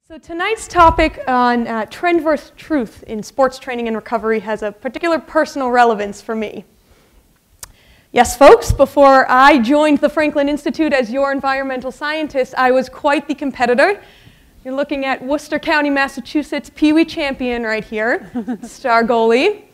So tonight's topic on trend versus truth in sports training and recovery has a particular personal relevance for me. Yes, folks, before I joined the Franklin Institute as your environmental scientist, I was quite the competitor. You're looking at Worcester County, Massachusetts Pee Wee champion right here, star goalie.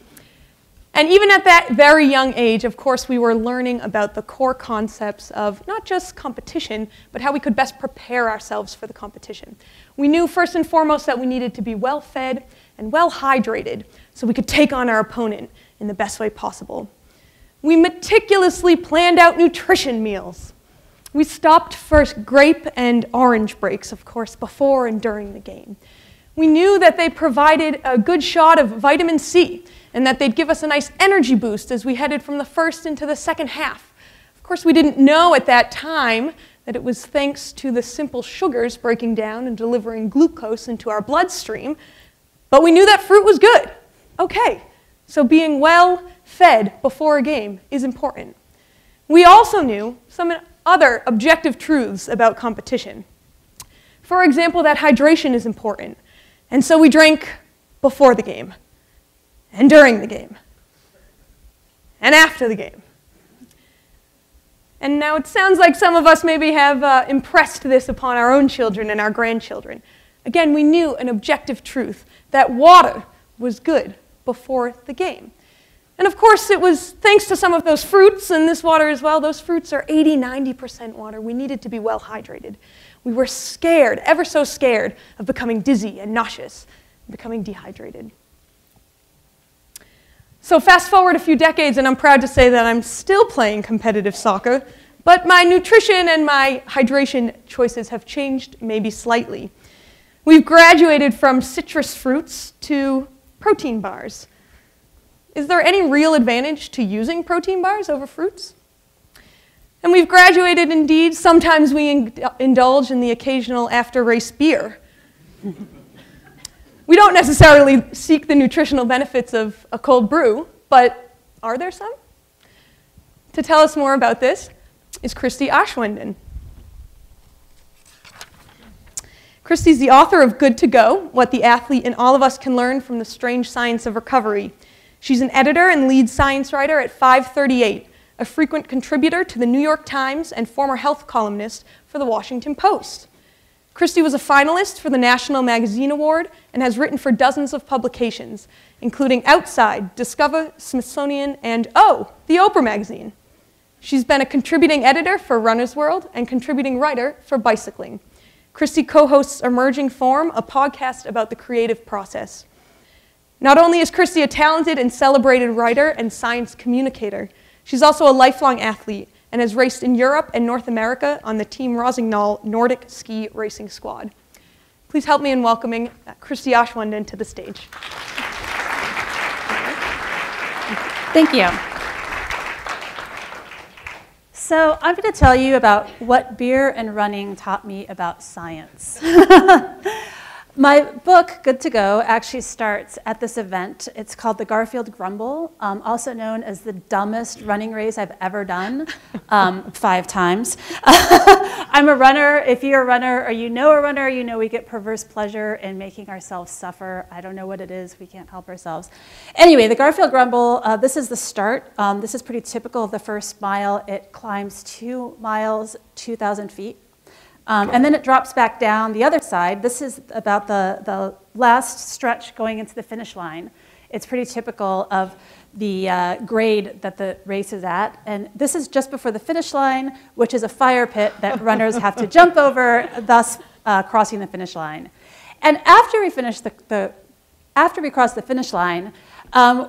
And even at that very young age, of course, we were learning about the core concepts of not just competition, but how we could best prepare ourselves for the competition. We knew first and foremost that we needed to be well-fed and well-hydrated so we could take on our opponent in the best way possible. We meticulously planned out nutrition meals. We stopped for grape and orange breaks, of course, before and during the game. We knew that they provided a good shot of vitamin C and that they'd give us a nice energy boost as we headed from the first into the second half. Of course, we didn't know at that time that it was thanks to the simple sugars breaking down and delivering glucose into our bloodstream, but we knew that fruit was good. Okay, so being well fed before a game is important. We also knew some other objective truths about competition. For example, that hydration is important, and so we drank before the game, and during the game, and after the game. And now it sounds like some of us maybe have impressed this upon our own children and our grandchildren. Again, we knew an objective truth, that water was good before the game. And of course, it was thanks to some of those fruits and this water as well. Those fruits are 80–90% water. We needed to be well hydrated. We were scared, ever so scared, of becoming dizzy and nauseous, and becoming dehydrated. So fast forward a few decades, and I'm proud to say that I'm still playing competitive soccer, but my nutrition and my hydration choices have changed maybe slightly. We've graduated from citrus fruits to protein bars. Is there any real advantage to using protein bars over fruits? And we've graduated indeed. Sometimes we indulge in the occasional after-race beer. We don't necessarily seek the nutritional benefits of a cold brew, but are there some? To tell us more about this is Christie Aschwanden. Christie's the author of Good to Go, What the Athlete and All of Us Can Learn from the Strange Science of Recovery. She's an editor and lead science writer at FiveThirtyEight, a frequent contributor to the New York Times and former health columnist for the Washington Post. Christie was a finalist for the National Magazine Award and has written for dozens of publications, including Outside, Discover, Smithsonian, and the Oprah magazine. She's been a contributing editor for Runner's World and contributing writer for Bicycling. Christie co-hosts Emerging Form, a podcast about the creative process. Not only is Christie a talented and celebrated writer and science communicator, she's also a lifelong athlete and has raced in Europe and North America on the Team Rosignol Nordic Ski Racing Squad. Please help me in welcoming Christie Aschwanden to the stage. Thank you. So I'm going to tell you about what beer and running taught me about science. My book, Good to Go, actually starts at this event. It's called the Garfield Grumble, also known as the dumbest running race I've ever done, 5 times. I'm a runner. If you're a runner or you know a runner, you know we get perverse pleasure in making ourselves suffer. I don't know what it is. We can't help ourselves. Anyway, the Garfield Grumble, this is the start. This is pretty typical of the first mile. It climbs 2 miles, 2,000 feet. And then it drops back down the other side. This is about the last stretch going into the finish line. It's pretty typical of the grade that the race is at. And this is just before the finish line, which is a fire pit that runners have to jump over, thus crossing the finish line. And after we finish after we cross the finish line,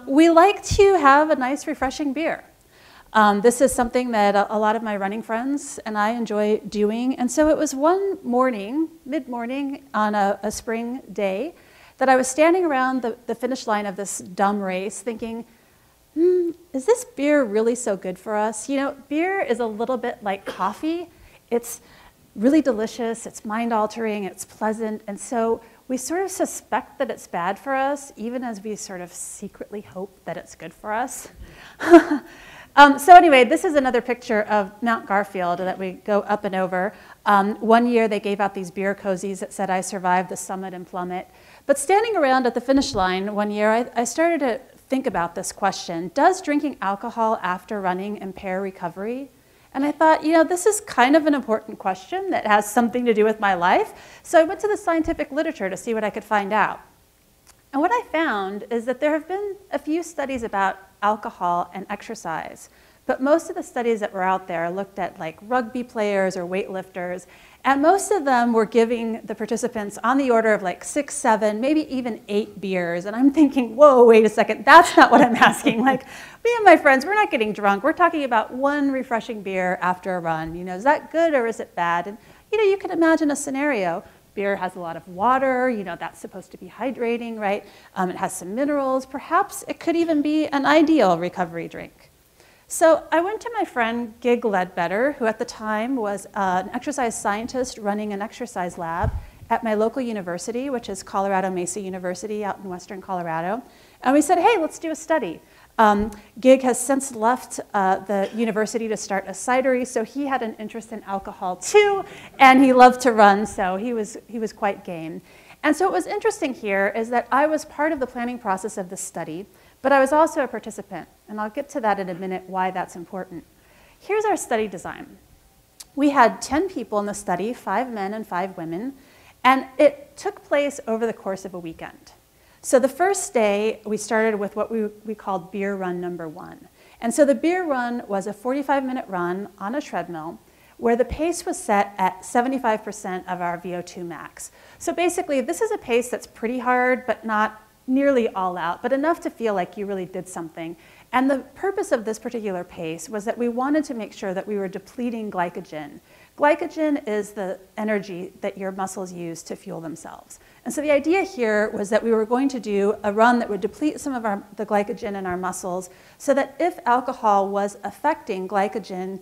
we like to have a nice, refreshing beer. This is something that a lot of my running friends and I enjoy doing. And so it was one morning, mid-morning on a spring day, that I was standing around the finish line of this dumb race thinking, is this beer really so good for us? You know, beer is a little bit like coffee. It's really delicious, it's mind-altering, it's pleasant, and so we sort of suspect that it's bad for us, even as we sort of secretly hope that it's good for us. So anyway, this is another picture of Mount Garfield that we go up and over. One year they gave out these beer cozies that said, "I survived the summit and plummet." But standing around at the finish line one year, I started to think about this question: does drinking alcohol after running impair recovery? And I thought, you know, this is kind of an important question that has something to do with my life. So I went to the scientific literature to see what I could find out. And what I found is that there have been a few studies about alcohol and exercise, but most of the studies that were out there looked at like rugby players or weightlifters, and most of them were giving the participants on the order of like 6, 7, maybe even 8 beers. And I'm thinking, whoa, wait a second, that's not what I'm asking. Like, me and my friends, we're not getting drunk. We're talking about one refreshing beer after a run. You know, is that good or is it bad? And you know, you can imagine a scenario. Beer has a lot of water, you know, that's supposed to be hydrating, right? It has some minerals. Perhaps it could even be an ideal recovery drink. So I went to my friend Gig Ledbetter, who at the time was an exercise scientist running an exercise lab at my local university, which is Colorado Mesa University out in western Colorado. And we said, hey, let's do a study. Gig has since left the university to start a cidery, so he had an interest in alcohol too, and he loved to run, so he was quite game. And so what was interesting here is that I was part of the planning process of this study, but I was also a participant, and I'll get to that in a minute, why that's important. Here's our study design. We had 10 people in the study, 5 men and 5 women, and it took place over the course of a weekend. So the first day, we started with what we called beer run number 1. And so the beer run was a 45-minute run on a treadmill where the pace was set at 75% of our VO2 max. So basically, this is a pace that's pretty hard, but not nearly all out, but enough to feel like you really did something. And the purpose of this particular pace was that we wanted to make sure that we were depleting glycogen. Glycogen is the energy that your muscles use to fuel themselves. And so the idea here was that we were going to do a run that would deplete some of the glycogen in our muscles so that if alcohol was affecting glycogen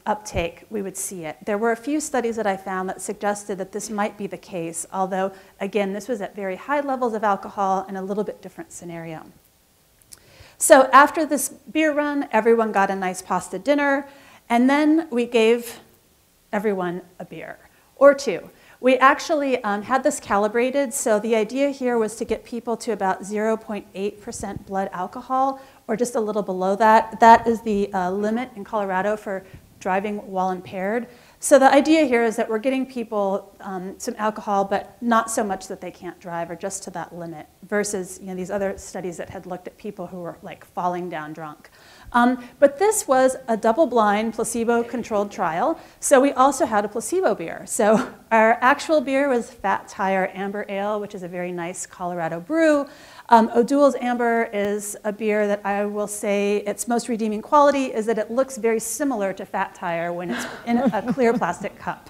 uptake, we would see it. There were a few studies that I found that suggested that this might be the case, although, again, this was at very high levels of alcohol and a little bit different scenario. So after this beer run, everyone got a nice pasta dinner, and then we gave everyone a beer, or 2. We actually had this calibrated, so the idea here was to get people to about 0.8% blood alcohol, or just a little below that. That is the limit in Colorado for driving while impaired. So the idea here is that we're getting people some alcohol, but not so much that they can't drive, or just to that limit, versus these other studies that had looked at people who were like falling down drunk. But this was a double-blind, placebo-controlled trial, so we also had a placebo beer. So our actual beer was Fat Tire Amber Ale, which is a very nice Colorado brew. O'Doul's Amber is a beer that I will say its most redeeming quality is that it looks very similar to Fat Tire when it's in a clear plastic cup.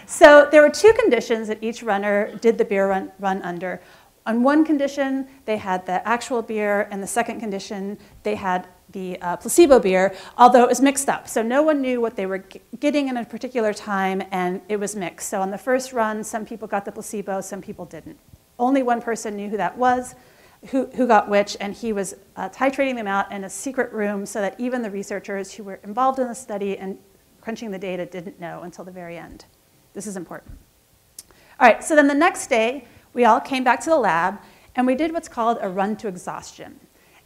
So there were 2 conditions that each runner did the beer run under. On one condition, they had the actual beer, and the second condition, they had the placebo beer, although it was mixed up. So no one knew what they were getting in a particular time, and it was mixed. So on the first run, some people got the placebo, some people didn't. Only one person knew who that was, who got which, and he was titrating them out in a secret room so that even the researchers who were involved in the study and crunching the data didn't know until the very end. This is important. All right, so then the next day, we all came back to the lab, and we did what's called a run to exhaustion.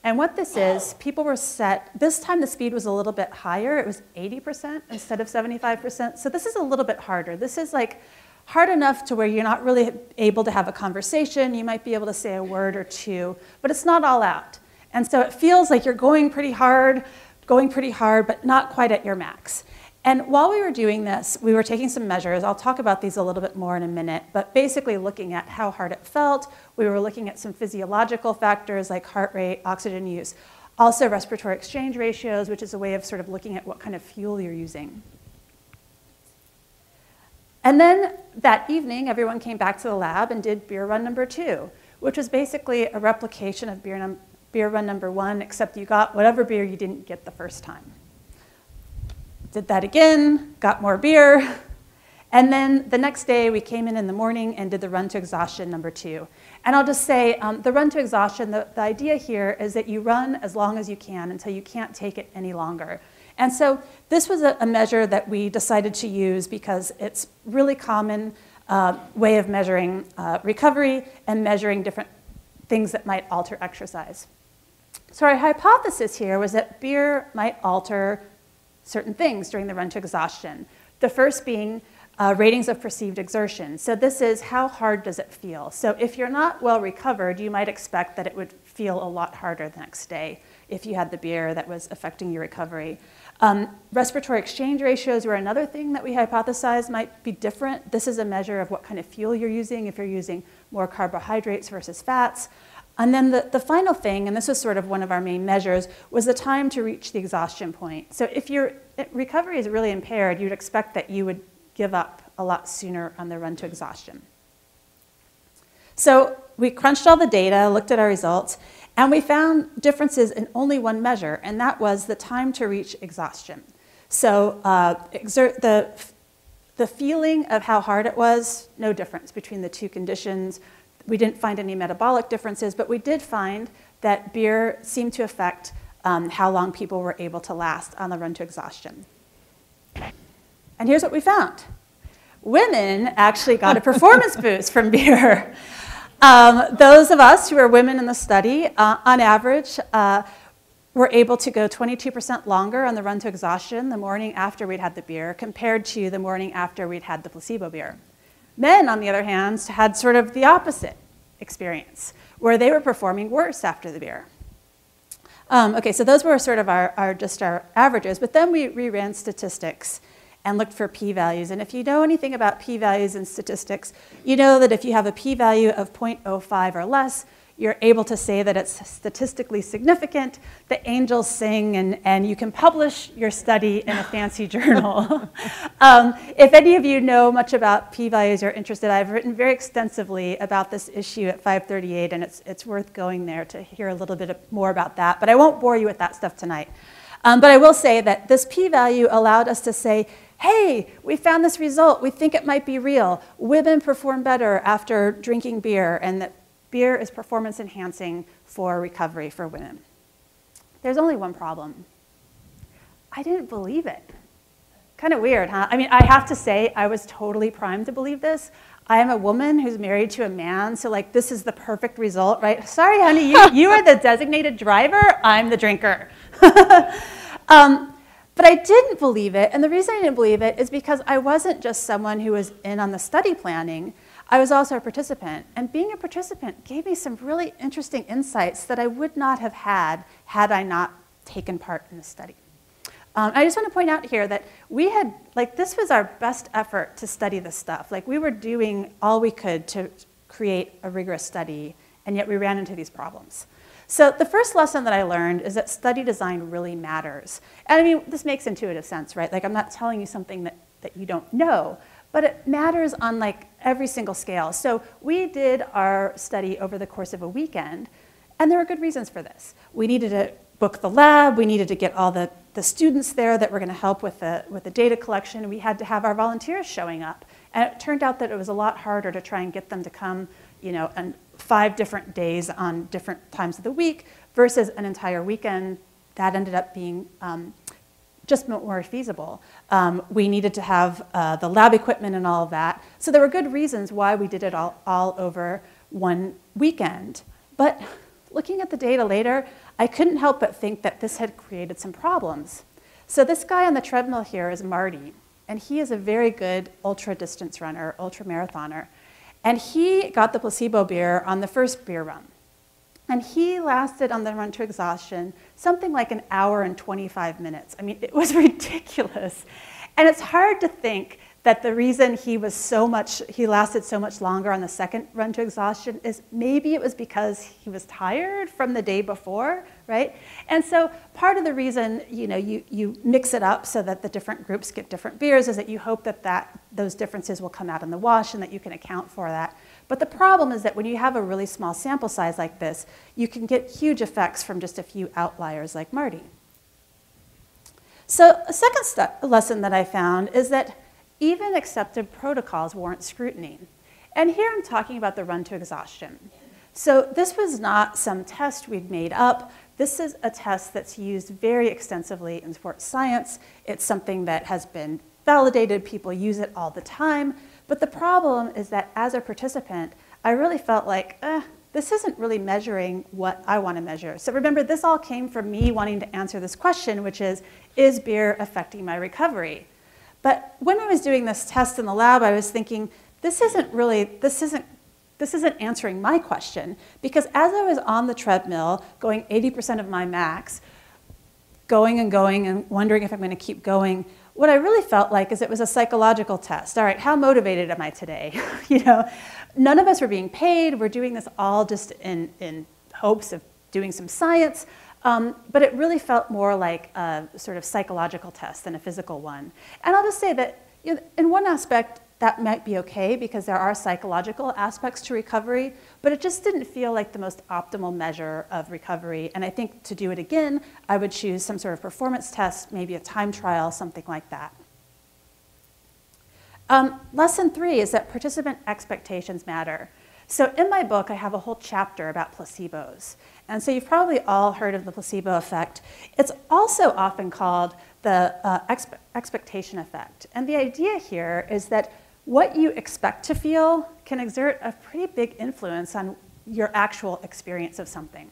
And what this is, people were set, this time the speed was a little bit higher. It was 80% instead of 75%. So this is a little bit harder. This is like hard enough to where you're not really able to have a conversation. You might be able to say a word or 2, but it's not all out. And so it feels like you're going pretty hard, but not quite at your max. And while we were doing this, we were taking some measures. I'll talk about these a little bit more in a minute, but basically looking at how hard it felt. We were looking at some physiological factors like heart rate, oxygen use, also respiratory exchange ratios, which is a way of sort of looking at what kind of fuel you're using. And then that evening, everyone came back to the lab and did beer run number 2, which was basically a replication of beer run number 1, except you got whatever beer you didn't get the first time. Did that again, got more beer, And then the next day, we came in the morning and did the run to exhaustion number 2. And I'll just say, the run to exhaustion, the idea here is that you run as long as you can until you can't take it any longer. And so this was a measure that we decided to use because it's really common way of measuring recovery and measuring different things that might alter exercise. So our hypothesis here was that beer might alter certain things during the run to exhaustion. The first being ratings of perceived exertion. So this is how hard does it feel? So if you're not well recovered, you might expect that it would feel a lot harder the next day if you had the beer that was affecting your recovery. Respiratory exchange ratios were another thing that we hypothesized might be different. This is a measure of what kind of fuel you're using, if you're using more carbohydrates versus fats. And then the final thing, and this was sort of one of our main measures, was the time to reach the exhaustion point. So if your recovery is really impaired, you'd expect that you would give up a lot sooner on the run to exhaustion. So we crunched all the data, looked at our results, and we found differences in only one measure, and that was the time to reach exhaustion. So the feeling of how hard it was, no difference between the two conditions. We didn't find any metabolic differences, but we did find that beer seemed to affect how long people were able to last on the run to exhaustion. And here's what we found. Women actually got a performance boost from beer. Those of us who are women in the study, on average, were able to go 22% longer on the run to exhaustion the morning after we'd had the beer compared to the morning after we'd had the placebo beer. Men, on the other hand, had sort of the opposite experience, where they were performing worse after the beer. Okay, so those were sort of our averages, but then we reran statistics and looked for p-values. And if you know anything about p-values in statistics, you know that if you have a p-value of 0.05 or less, you're able to say that it's statistically significant, the angels sing, and you can publish your study in a fancy journal. If any of you know much about p-values or are interested, I've written very extensively about this issue at FiveThirtyEight, and it's worth going there to hear a little bit more about that. But I won't bore you with that stuff tonight. But I will say that this p-value allowed us to say, hey, we found this result. We think it might be real. Women perform better after drinking beer, and that beer is performance enhancing for recovery for women. There's only one problem. I didn't believe it. Kind of weird, huh? I mean, I have to say, I was totally primed to believe this. I am a woman who's married to a man, so like this is the perfect result, right? Sorry, honey, you are the designated driver. I'm the drinker. But I didn't believe it, and the reason I didn't believe it is because I wasn't just someone who was in on the study planning. I was also a participant, and being a participant gave me some really interesting insights that I would not have had I not taken part in the study. I just want to point out here that we had, like, this was our best effort to study this stuff. Like, we were doing all we could to create a rigorous study, and yet we ran into these problems. So the first lesson that I learned is that study design really matters. And I mean, this makes intuitive sense, right? Like, I'm not telling you something that you don't know, but it matters on like every single scale. So we did our study over the course of a weekend, and there were good reasons for this. We needed to book the lab, we needed to get all the students there that were going to help with the data collection, and we had to have our volunteers showing up. And it turned out that it was a lot harder to try and get them to come, you know, on 5 different days on different times of the week versus an entire weekend. That ended up being just more feasible. We needed to have the lab equipment and all of that. So there were good reasons why we did it all over one weekend. But looking at the data later, I couldn't help but think that this had created some problems. So this guy on the treadmill here is Marty, and he is a very good ultra-distance runner, ultra-marathoner. And he got the placebo beer on the first beer run. And he lasted on the run to exhaustion something like 1 hour and 25 minutes. I mean, it was ridiculous. And it's hard to think that the reason he lasted so much longer on the second run to exhaustion is maybe it was because he was tired from the day before, right? And so part of the reason, you know, you mix it up so that the different groups get different beers is that you hope that those differences will come out in the wash and that you can account for that. But the problem is that when you have a really small sample size like this, you can get huge effects from just a few outliers like Marty. So a second lesson that I found is that Even accepted protocols warrant scrutiny. And here I'm talking about the run to exhaustion. So this was not some test we'd made up. This is a test that's used very extensively in sports science. It's something that has been validated. People use it all the time. But the problem is that as a participant, I really felt like, this isn't really measuring what I want to measure. So remember, this all came from me wanting to answer this question, which is beer affecting my recovery? But when I was doing this test in the lab, I was thinking, this isn't answering my question, because as I was on the treadmill, going 80% of my max, going and wondering if I'm going to keep going, what I really felt like is it was a psychological test. All right, how motivated am I today? You know, none of us were being paid. We're doing this all just in hopes of doing some science. But it really felt more like a sort of psychological test than a physical one. And I'll just say that, you know, in one aspect, that might be okay because there are psychological aspects to recovery, but it just didn't feel like the most optimal measure of recovery. And I think to do it again, I would choose some sort of performance test, maybe a time trial, something like that. Lesson 3 is that participant expectations matter. So in my book, I have a whole chapter about placebos. And so you've probably all heard of the placebo effect. It's also often called the expectation effect. And the idea here is that what you expect to feel can exert a pretty big influence on your actual experience of something.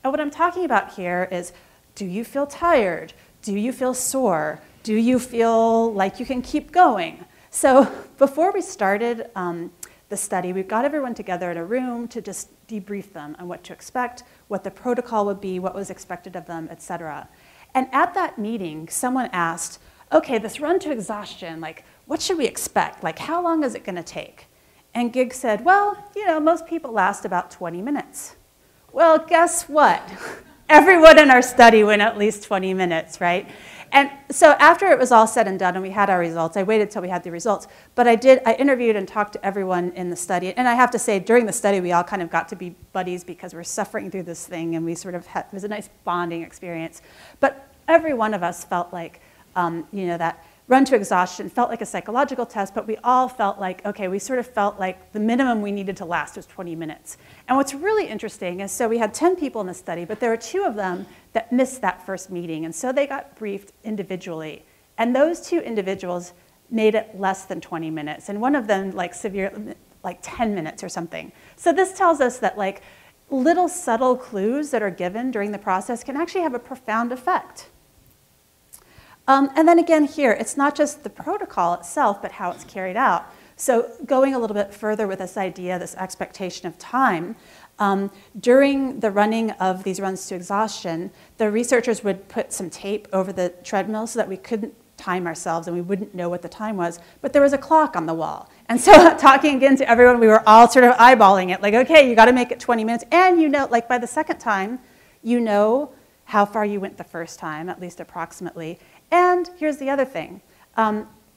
And what I'm talking about here is, do you feel tired? Do you feel sore? Do you feel like you can keep going? So before we started the study, we got everyone together in a room to just debrief them on what to expect, what the protocol would be, what was expected of them, et cetera. And at that meeting, someone asked, okay, this run to exhaustion, like, what should we expect? Like, how long is it going to take? And Gig said, well, you know, most people last about 20 minutes. Well, guess what? Everyone in our study went at least 20 minutes, right? And so after it was all said and done and we had our results, I waited till we had the results, but I interviewed and talked to everyone in the study. And I have to say, during the study, we all kind of got to be buddies because we're suffering through this thing and we sort of had, it was a nice bonding experience. But every one of us felt like, you know, that run to exhaustion felt like a psychological test, but we all felt like, okay, we sort of felt like the minimum we needed to last was 20 minutes. And what's really interesting is, so we had 10 people in the study, but there were 2 of them that missed that first meeting, and so they got briefed individually. And those 2 individuals made it less than 20 minutes, and one of them like 10 minutes or something. So this tells us that like little subtle clues that are given during the process can actually have a profound effect. And then again here, it's not just the protocol itself, but how it's carried out. So going a little bit further with this idea, this expectation of time, during the running of these runs to exhaustion, the researchers would put some tape over the treadmill so that we couldn't time ourselves and we wouldn't know what the time was, but there was a clock on the wall. And so talking again to everyone, we were all sort of eyeballing it, like, okay, you gotta make it 20 minutes, and you know, like by the second time, you know how far you went the first time, at least approximately. And here's the other thing.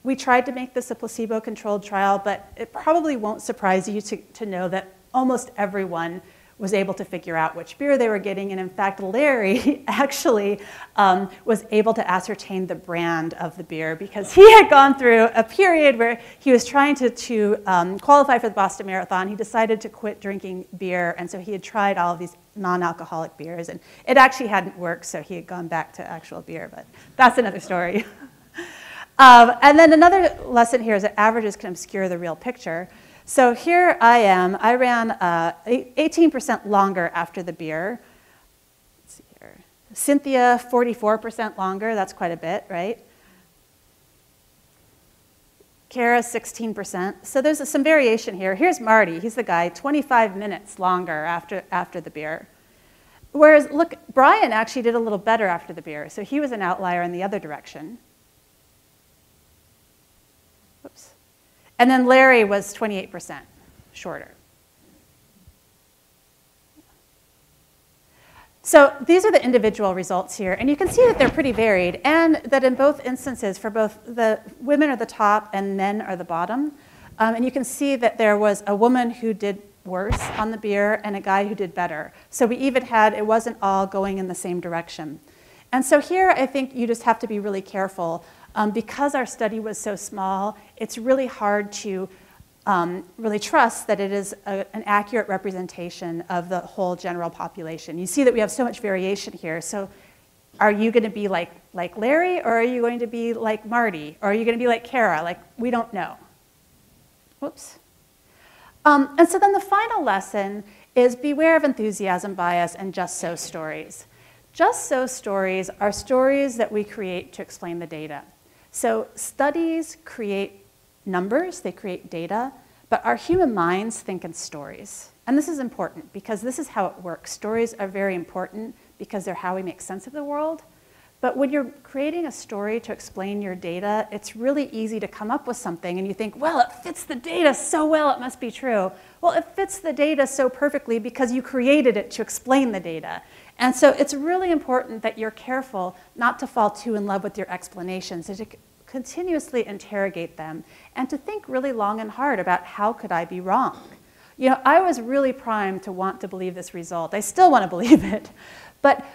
We tried to make this a placebo-controlled trial, but it probably won't surprise you to know that almost everyone was able to figure out which beer they were getting. And in fact, Larry actually was able to ascertain the brand of the beer because he had gone through a period where he was trying to qualify for the Boston Marathon. He decided to quit drinking beer, and so he had tried all of these non-alcoholic beers, and it actually hadn't worked, so he had gone back to actual beer, but that's another story. And then another lesson here is that averages can obscure the real picture. So here I am. I ran 18% longer after the beer. Let's see here. Cynthia, 44% longer. That's quite a bit, right? Kara, 16%. So there's some variation here. Here's Marty. He's the guy, 25 minutes longer after the beer. Whereas, look, Brian actually did a little better after the beer. So he was an outlier in the other direction. Whoops. And then Larry was 28% shorter. So these are the individual results here, and you can see that they're pretty varied, and that in both instances, for both the women are the top and men are the bottom. And you can see that there was a woman who did worse on the beer and a guy who did better. So we even had, it wasn't all going in the same direction. And so here I think you just have to be really careful Because our study was so small, it's really hard to really trust that it is an accurate representation of the whole general population. You see that we have so much variation here. So are you going to be like Larry, or are you going to be like Marty, or are you going to be like Kara? Like, we don't know. Whoops. And so then the final lesson is beware of enthusiasm bias and just so stories. Just so stories are stories that we create to explain the data. So studies create numbers, they create data, but our human minds think in stories. And this is important because this is how it works. Stories are very important because they're how we make sense of the world. But when you're creating a story to explain your data, it's really easy to come up with something and you think, well, it fits the data so well, it must be true. Well, it fits the data so perfectly because you created it to explain the data. And so it's really important that you're careful not to fall too in love with your explanations, and to continuously interrogate them, and to think really long and hard about how could I be wrong. You know, I was really primed to want to believe this result. I still want to believe it. But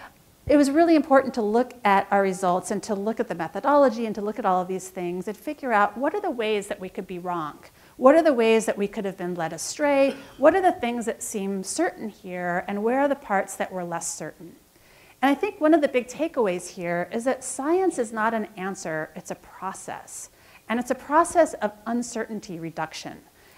it was really important to look at our results and to look at the methodology and to look at all of these things and figure out what are the ways that we could be wrong? What are the ways that we could have been led astray? What are the things that seem certain here? And where are the parts that were less certain? And I think one of the big takeaways here is that science is not an answer, it's a process. And it's a process of uncertainty reduction.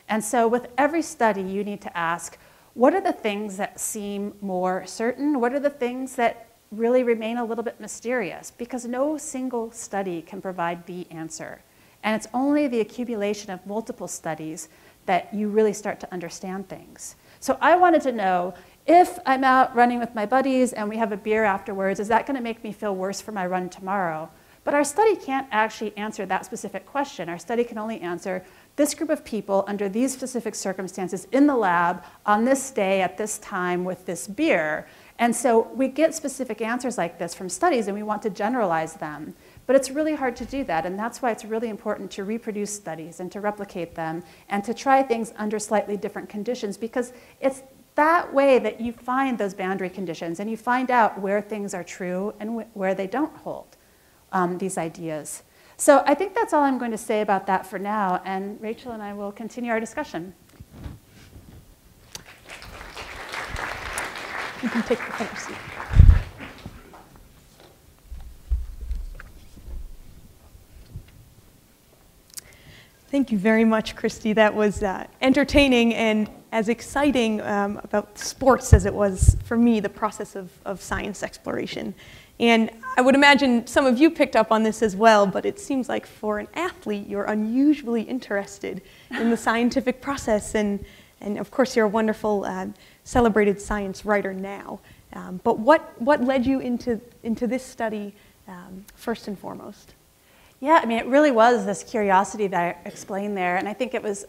And so with every study, you need to ask, what are the things that seem more certain? What are the things that really remain a little bit mysterious? Because no single study can provide the answer. And it's only the accumulation of multiple studies that you really start to understand things. So I wanted to know, if I'm out running with my buddies and we have a beer afterwards, is that going to make me feel worse for my run tomorrow? But our study can't actually answer that specific question. Our study can only answer, this group of people under these specific circumstances in the lab on this day at this time with this beer. And so we get specific answers like this from studies and we want to generalize them. But it's really hard to do that, and that's why it's really important to reproduce studies and to replicate them and to try things under slightly different conditions, because it's that way that you find those boundary conditions and you find out where things are true and where they don't hold these ideas. So I think that's all I'm going to say about that for now, and Rachel and I will continue our discussion. You can take the center seat. Thank you very much, Christie. That was entertaining and as exciting about sports as it was for me, the process of science exploration. And I would imagine some of you picked up on this as well, but it seems like for an athlete, you're unusually interested in the scientific process. And of course, you're a wonderful, celebrated science writer now. But what led you into this study first and foremost? Yeah, I mean, it really was this curiosity that I explained there. And I think it was,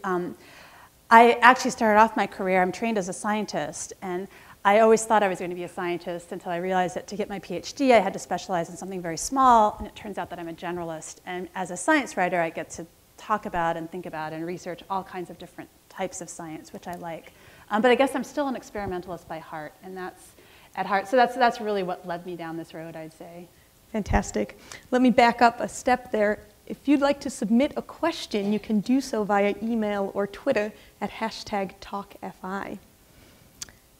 I actually started off my career, I'm trained as a scientist, and I always thought I was going to be a scientist until I realized that to get my PhD, I had to specialize in something very small, and it turns out that I'm a generalist. And as a science writer, I get to talk about and think about and research all kinds of different types of science, which I like. But I guess I'm still an experimentalist by heart, and that's at heart. So that's really what led me down this road, I'd say. Fantastic. Let me back up a step there. If you'd like to submit a question, you can do so via email or Twitter at #TalkFI.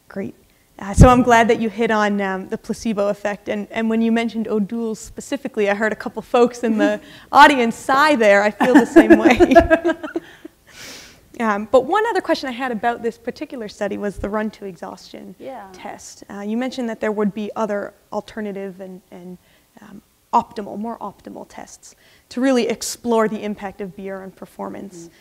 Great. So I'm glad that you hit on the placebo effect. And when you mentioned O'Doul's specifically, I heard a couple folks in the audience sigh there. I feel the same way. But one other question I had about this particular study was the run to exhaustion test. You mentioned that there would be other alternative and more optimal tests to really explore the impact of beer on performance.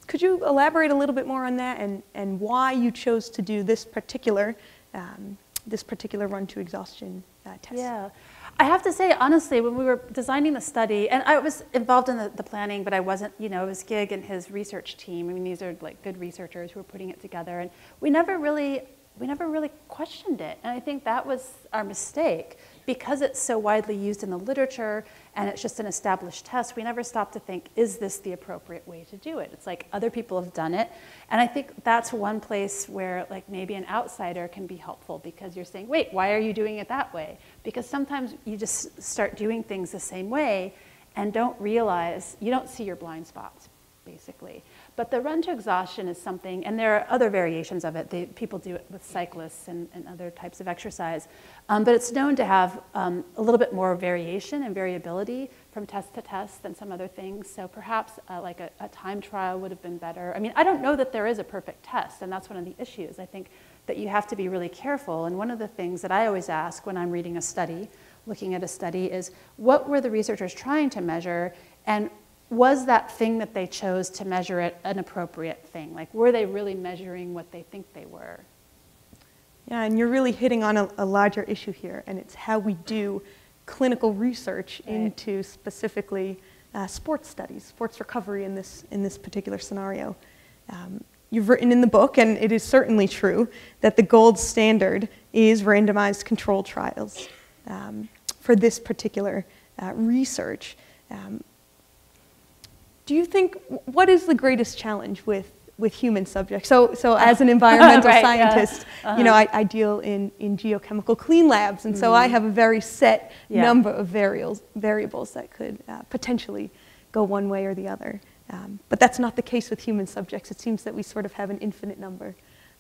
Could you elaborate a little bit more on that and why you chose to do this particular run to exhaustion test? Yeah. I have to say, honestly, when we were designing the study, and I was involved in the planning, but I wasn't, it was Gig and his research team. I mean, these are like good researchers who were putting it together, and we never really questioned it. And I think that was our mistake. Because it's so widely used in the literature and it's just an established test, we never stopped to think, is this the appropriate way to do it? It's like other people have done it. And I think that's one place where like maybe an outsider can be helpful, because you're saying, wait, why are you doing it that way? Because sometimes you just start doing things the same way and don't realize, you don't see your blind spots, basically. But the run to exhaustion is something, and there are other variations of it. People do it with cyclists and other types of exercise. But it's known to have a little bit more variation and variability from test to test than some other things. So perhaps like a time trial would have been better. I mean, I don't know that there is a perfect test, and that's one of the issues. I think that you have to be really careful. And one of the things that I always ask when I'm reading a study, looking at a study, is what were the researchers trying to measure, and was that thing that they chose to measure it an appropriate thing? Like, were they really measuring what they think they were? Yeah, and you're really hitting on a larger issue here, and it's how we do clinical research into specifically sports studies, sports recovery in this particular scenario. You've written in the book, and it is certainly true, that the gold standard is randomized controlled trials for this particular research. Do you think, what is the greatest challenge with human subjects? So as an environmental scientist, you know, I deal in geochemical clean labs, and so I have a very set number of variables that could potentially go one way or the other. But that's not the case with human subjects. It seems that we sort of have an infinite number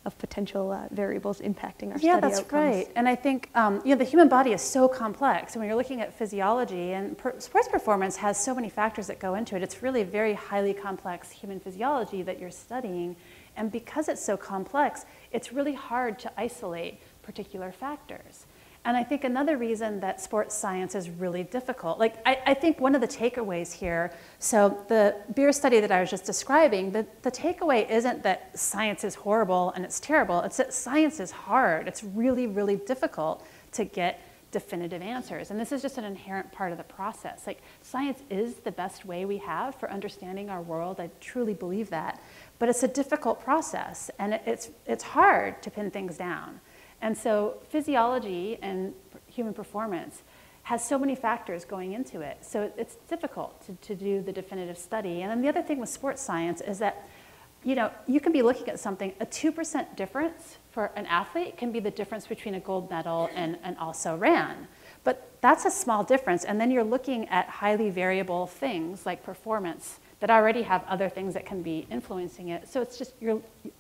of potential variables impacting our study outcomes. Yeah, that's right. And I think you know, the human body is so complex. And when you're looking at physiology, and sports performance has so many factors that go into it, it's really very highly complex human physiology that you're studying. And because it's so complex, it's really hard to isolate particular factors. And I think another reason that sports science is really difficult, like I think one of the takeaways here, so the beer study that I was just describing, the takeaway isn't that science is horrible and it's terrible, it's that science is hard. It's really, really difficult to get definitive answers. And this is just an inherent part of the process. Like, science is the best way we have for understanding our world. I truly believe that. But it's a difficult process, and it's hard to pin things down. And so physiology and human performance has so many factors going into it. So it's difficult to do the definitive study. And then the other thing with sports science is that, you know, you can be looking at something, a 2% difference for an athlete can be the difference between a gold medal and also ran. But that's a small difference. And then you're looking at highly variable things like performance that already have other things that can be influencing it. So it's just,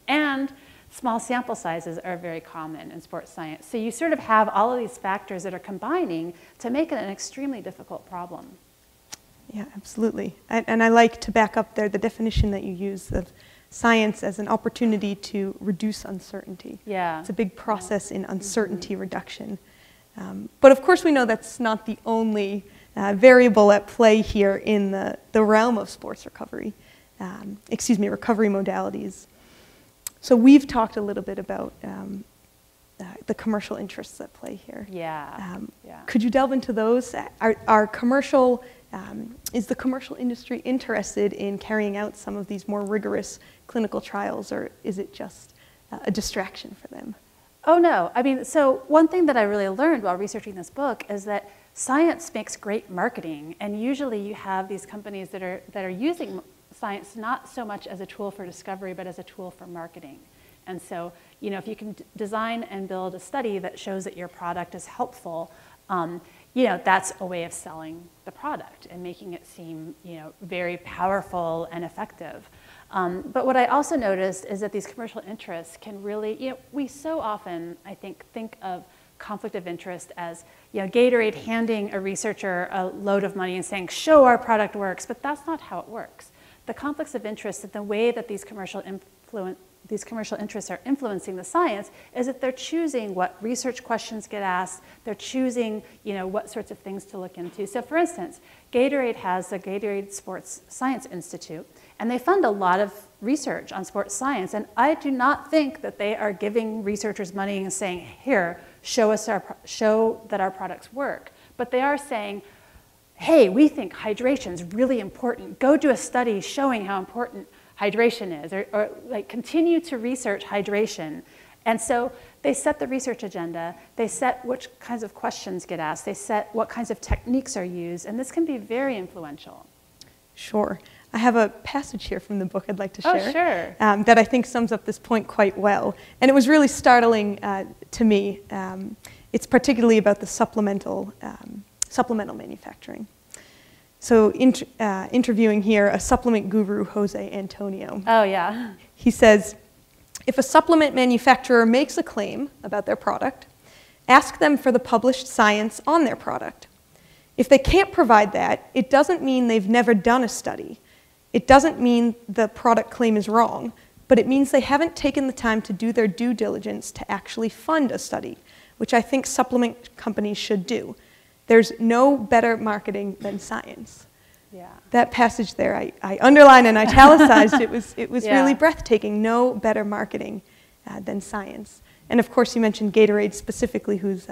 and small sample sizes are very common in sports science. So you sort of have all of these factors that are combining to make it an extremely difficult problem. Yeah, absolutely. And I like to back up there the definition that you use of science as an opportunity to reduce uncertainty. Yeah. It's a big process in uncertainty reduction. But of course we know that's not the only variable at play here in the realm of sports recovery, recovery modalities. So we've talked a little bit about the commercial interests at play here. Yeah. Could you delve into those? Is the commercial industry interested in carrying out some of these more rigorous clinical trials, or is it just a distraction for them? Oh no, I mean, so one thing that I really learned while researching this book is that science makes great marketing, and usually you have these companies that are using science not so much as a tool for discovery, but as a tool for marketing. And so, you know, if you can design and build a study that shows that your product is helpful, you know, that's a way of selling the product and making it seem, you know, very powerful and effective. But what I also noticed is that these commercial interests can really, you know, we so often, I think of conflict of interest as, you know, Gatorade handing a researcher a load of money and saying, show our product works, but that's not how it works. The conflicts of interest and the way that these commercial interests are influencing the science is that they're choosing what research questions get asked, they're choosing, you know, what sorts of things to look into. So for instance, Gatorade has the Gatorade Sports Science Institute, and they fund a lot of research on sports science, and I do not think that they are giving researchers money and saying, here, show that our products work. But they are saying, hey, we think hydration is really important. Go do a study showing how important hydration is, or like continue to research hydration. And so they set the research agenda, they set which kinds of questions get asked, they set what kinds of techniques are used, and this can be very influential. Sure. I have a passage here from the book I'd like to share. Oh, sure. That I think sums up this point quite well. And it was really startling to me. It's particularly about the supplemental manufacturing. So interviewing here a supplement guru, Jose Antonio. Oh, yeah. He says, if a supplement manufacturer makes a claim about their product, ask them for the published science on their product. If they can't provide that, it doesn't mean they've never done a study. It doesn't mean the product claim is wrong, but it means they haven't taken the time to do their due diligence to actually fund a study, which I think supplement companies should do. There's no better marketing than science. Yeah. That passage there, I underlined and italicized. It was Yeah. really breathtaking. No better marketing than science. And of course, you mentioned Gatorade specifically, who's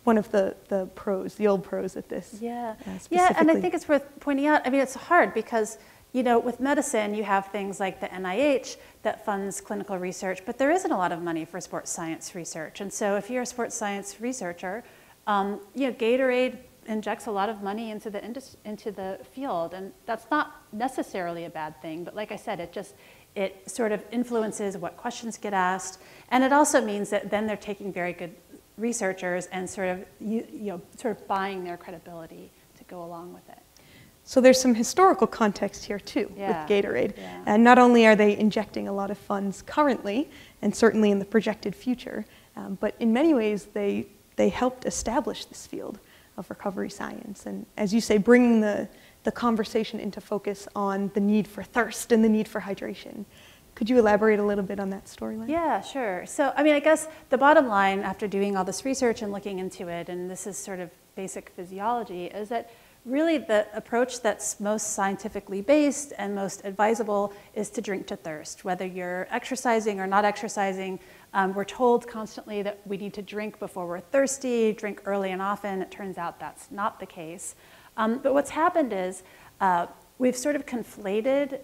one of the pros, the old pros at this. Yeah, yeah, and I think it's worth pointing out, I mean, it's hard because, you know, with medicine, you have things like the NIH that funds clinical research, but there isn't a lot of money for sports science research. And so if you're a sports science researcher, you know, Gatorade injects a lot of money into the field, and that's not necessarily a bad thing, but like I said, it sort of influences what questions get asked, and it also means that then they're taking very good researchers and sort of buying their credibility to go along with it. So there's some historical context here too with Gatorade. Yeah. And not only are they injecting a lot of funds currently, and certainly in the projected future, but in many ways they helped establish this field of recovery science. And as you say, bringing the conversation into focus on the need for thirst and the need for hydration. Could you elaborate a little bit on that storyline? Yeah, sure. So, I mean, I guess the bottom line after doing all this research and looking into it, and this is sort of basic physiology, is that really the approach that's most scientifically based and most advisable is to drink to thirst. Whether you're exercising or not exercising, we're told constantly that we need to drink before we're thirsty, drink early and often. It turns out that's not the case. But what's happened is we've sort of conflated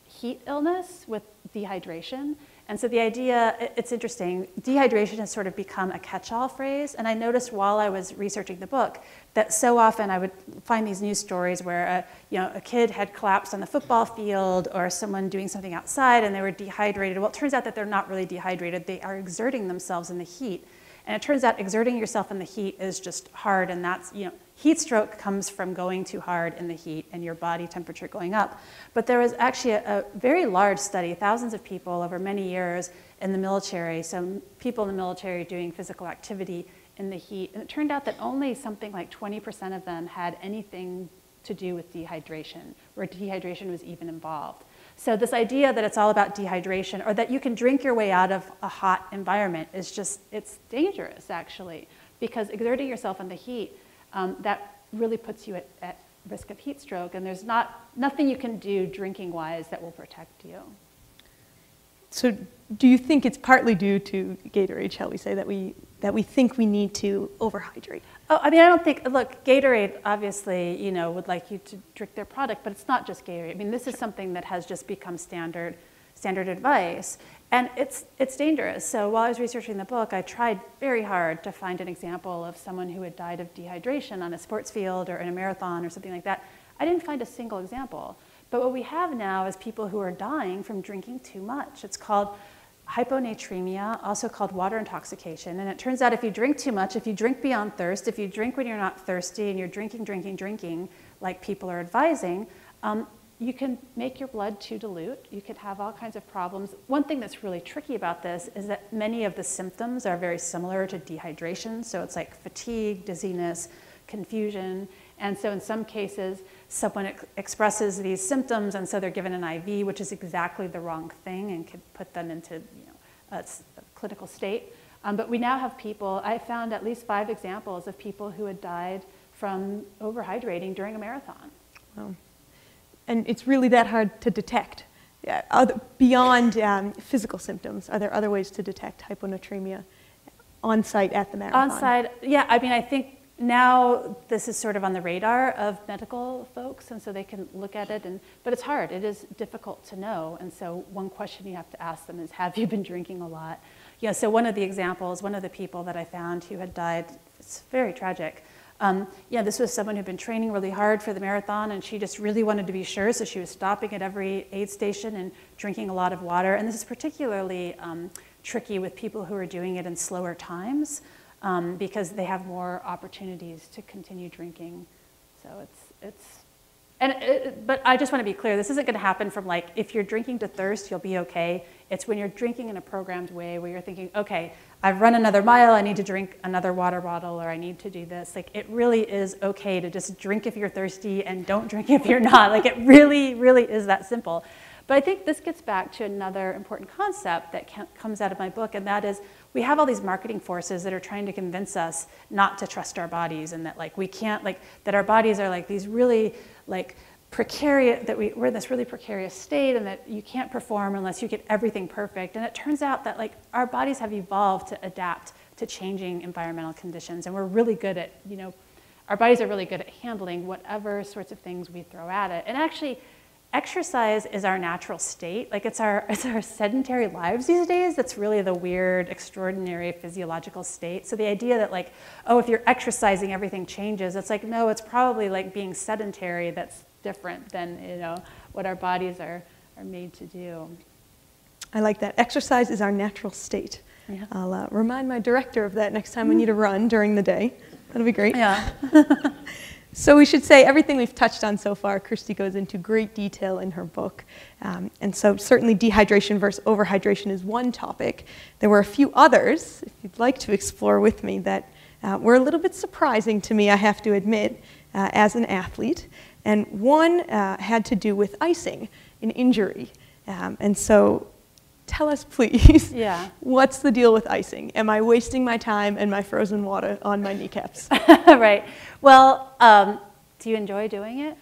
heat illness with dehydration. And so the idea, it's interesting, dehydration has sort of become a catch-all phrase. And I noticed while I was researching the book that so often I would find these news stories where a kid had collapsed on the football field or someone doing something outside and they were dehydrated. Well, it turns out that they're not really dehydrated. They are exerting themselves in the heat. And it turns out exerting yourself in the heat is just hard, and that's, heat stroke comes from going too hard in the heat and your body temperature going up. But there was actually a very large study, thousands of people over many years in the military, so people in the military doing physical activity in the heat, and it turned out that only something like 20% of them had anything to do with dehydration, where dehydration was even involved. So this idea that it's all about dehydration or that you can drink your way out of a hot environment is just, it's dangerous actually, because exerting yourself in the heat, that really puts you at risk of heat stroke, and there's nothing you can do drinking-wise that will protect you. So do you think it's partly due to Gatorade, shall we say, that we think we need to overhydrate? Oh, I mean, I don't think, look, Gatorade obviously, would like you to drink their product, but it's not just Gatorade. I mean, this is something that has just become standard advice, and it's dangerous. So while I was researching the book, I tried very hard to find an example of someone who had died of dehydration on a sports field or in a marathon or something like that. I didn't find a single example. But what we have now is people who are dying from drinking too much. It's called Hyponatremia, also called water intoxication. And it turns out if you drink too much, if you drink beyond thirst, if you drink when you're not thirsty and you're drinking, like people are advising, you can make your blood too dilute. You could have all kinds of problems. One thing that's really tricky about this is that many of the symptoms are very similar to dehydration. So it's like fatigue, dizziness, confusion. And so in some cases, someone expresses these symptoms, and so they're given an IV, which is exactly the wrong thing and could put them into a clinical state. But we now have people, I found at least 5 examples of people who had died from overhydrating during a marathon. Wow. And it's really that hard to detect. Beyond physical symptoms, are there other ways to detect hyponatremia on site at the marathon? On site, yeah, I mean, I think now this is sort of on the radar of medical folks, and so they can look at it, but it's hard. It is difficult to know, and so one question you have to ask them is, have you been drinking a lot? So one of the examples, one of the people that I found who had died, it's very tragic. This was someone who'd been training really hard for the marathon, and she just really wanted to be sure, so she was stopping at every aid station and drinking a lot of water. And this is particularly tricky with people who are doing it in slower times, because they have more opportunities to continue drinking. So But I just want to be clear, this isn't going to happen from like, if you're drinking to thirst, you'll be okay. It's when you're drinking in a programmed way where you're thinking, okay, I've run another mile, I need to drink another water bottle, or I need to do this. Like, it really is okay to just drink if you're thirsty and don't drink if you're not. Like, it really, really is that simple. But I think this gets back to another important concept that comes out of my book, and that is we have all these marketing forces that are trying to convince us not to trust our bodies, and that like we can't, like, that our bodies are like these really like precarious, that we're in this really precarious state, and that you can't perform unless you get everything perfect. And it turns out that like our bodies have evolved to adapt to changing environmental conditions, and we're really good at, you know, our bodies are really good at handling whatever sorts of things we throw at it. And actually, exercise is our natural state. Like, it's our sedentary lives these days that's really the weird, extraordinary physiological state. So the idea that like, oh, if you're exercising, everything changes, it's like, no, it's probably like being sedentary that's different than, you know, what our bodies are made to do. I like that. Exercise is our natural state. Yeah. I'll remind my director of that next time we need to run during the day. That'll be great. Yeah. So we should say everything we've touched on so far, Christie goes into great detail in her book. And so certainly dehydration versus overhydration is one topic. There were a few others, if you'd like to explore with me, that were a little bit surprising to me, I have to admit, as an athlete. And one had to do with icing, an injury. And so tell us, please, what's the deal with icing? Am I wasting my time and my frozen water on my kneecaps? Right. Well, do you enjoy doing it?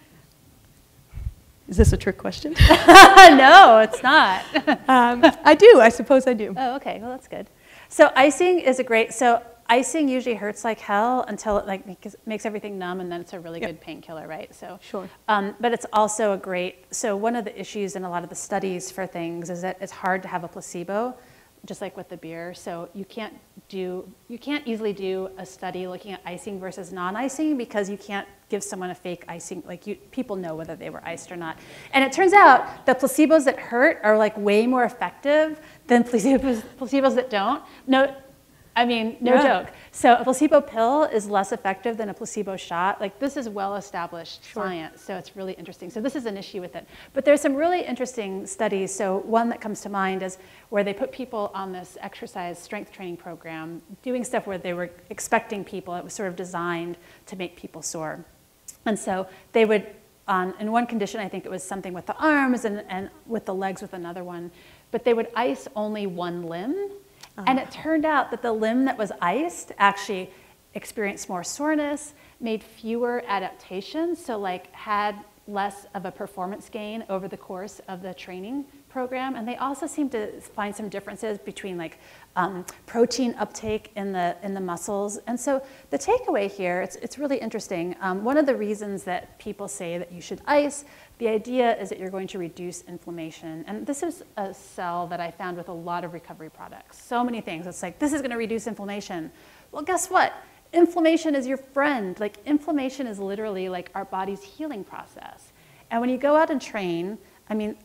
Is this a trick question? No, it's not. I do. I suppose I do. Oh, okay. Well, that's good. So icing is a great, so icing usually hurts like hell until it like makes everything numb, and then it's a really good painkiller, right? So, sure. But it's also a great, so one of the issues in a lot of the studies for things is that it's hard to have a placebo, just like with the beer. So you can't easily do a study looking at icing versus non-icing because you can't give someone a fake icing, like people know whether they were iced or not. And it turns out the placebos that hurt are like way more effective than placebos that don't. No joke. So a placebo pill is less effective than a placebo shot. Like, this is well-established science, so it's really interesting. So this is an issue with it. But there's some really interesting studies. So one that comes to mind is where they put people on this exercise strength training program, doing stuff where they were expecting people. It was sort of designed to make people sore. And so they would, in one condition, I think it was something with the arms and with the legs with another one, but they would ice only one limb. And it turned out that the limb that was iced actually experienced more soreness, made fewer adaptations, so like had less of a performance gain over the course of the training program. And they also seemed to find some differences between like protein uptake in the muscles. And so the takeaway here, it's really interesting. One of the reasons that people say that you should ice, the idea is that you're going to reduce inflammation. And this is a cell that I found with a lot of recovery products. So many things. It's like, this is going to reduce inflammation. Well, guess what? Inflammation is your friend. Like, inflammation is literally like our body's healing process. And when you go out and train, I mean,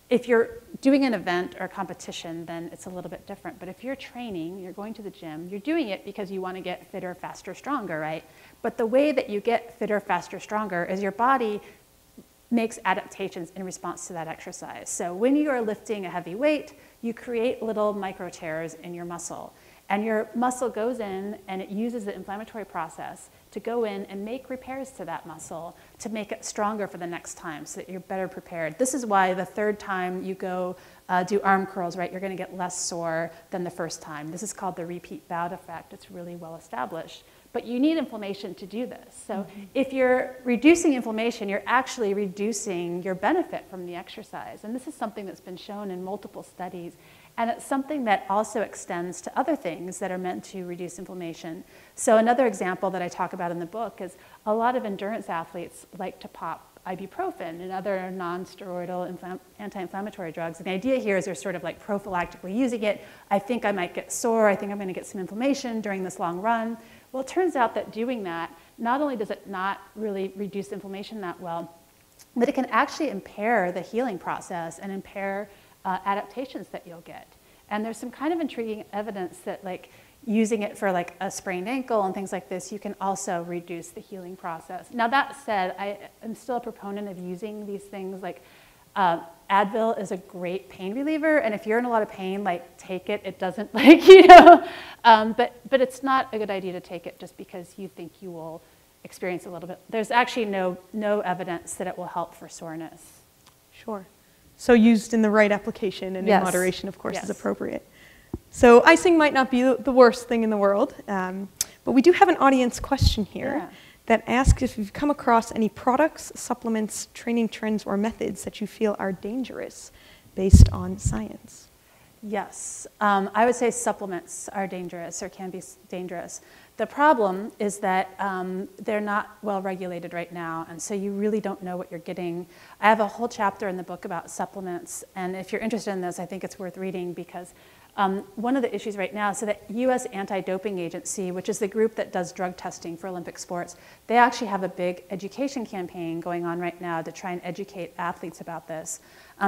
if you're doing an event or a competition, then it's a little bit different. But if you're training, you're going to the gym, you're doing it because you want to get fitter, faster, stronger, right? But the way that you get fitter, faster, stronger is your body makes adaptations in response to that exercise. So when you are lifting a heavy weight, you create little micro tears in your muscle. And your muscle goes in and it uses the inflammatory process to go in and make repairs to that muscle to make it stronger for the next time so that you're better prepared. This is why the third time you go do arm curls, right, you're going to get less sore than the first time. This is called the repeat bout effect. It's really well established. But you need inflammation to do this. So if you're reducing inflammation, you're actually reducing your benefit from the exercise. And this is something that's been shown in multiple studies. And it's something that also extends to other things that are meant to reduce inflammation. So another example that I talk about in the book is a lot of endurance athletes like to pop ibuprofen and other non-steroidal anti-inflammatory drugs. And the idea here is they're sort of like prophylactically using it. I think I might get sore. I think I'm going to get some inflammation during this long run. Well, it turns out that doing that, not only does it not really reduce inflammation that well, but it can actually impair the healing process and impair adaptations that you'll get. And there's some kind of intriguing evidence that, like, using it for like a sprained ankle and things like this, you can also reduce the healing process. Now that said, I am still a proponent of using these things like Advil is a great pain reliever, and if you're in a lot of pain, like take it. It doesn't like, you know, but it's not a good idea to take it just because you think you will experience a little bit. There's actually no evidence that it will help for soreness. Sure. So used in the right application and Yes. in moderation, of course, Yes. is appropriate. So icing might not be the worst thing in the world, but we do have an audience question here. Yeah. That asks if you've come across any products, supplements, training trends, or methods that you feel are dangerous based on science. Yes, I would say supplements are dangerous or can be dangerous. The problem is that they're not well regulated right now, and so you really don't know what you're getting. I have a whole chapter in the book about supplements, and if you're interested in this, I think it's worth reading because one of the issues right now, so the U.S. Anti-Doping Agency, which is the group that does drug testing for Olympic sports, they actually have a big education campaign going on right now to try and educate athletes about this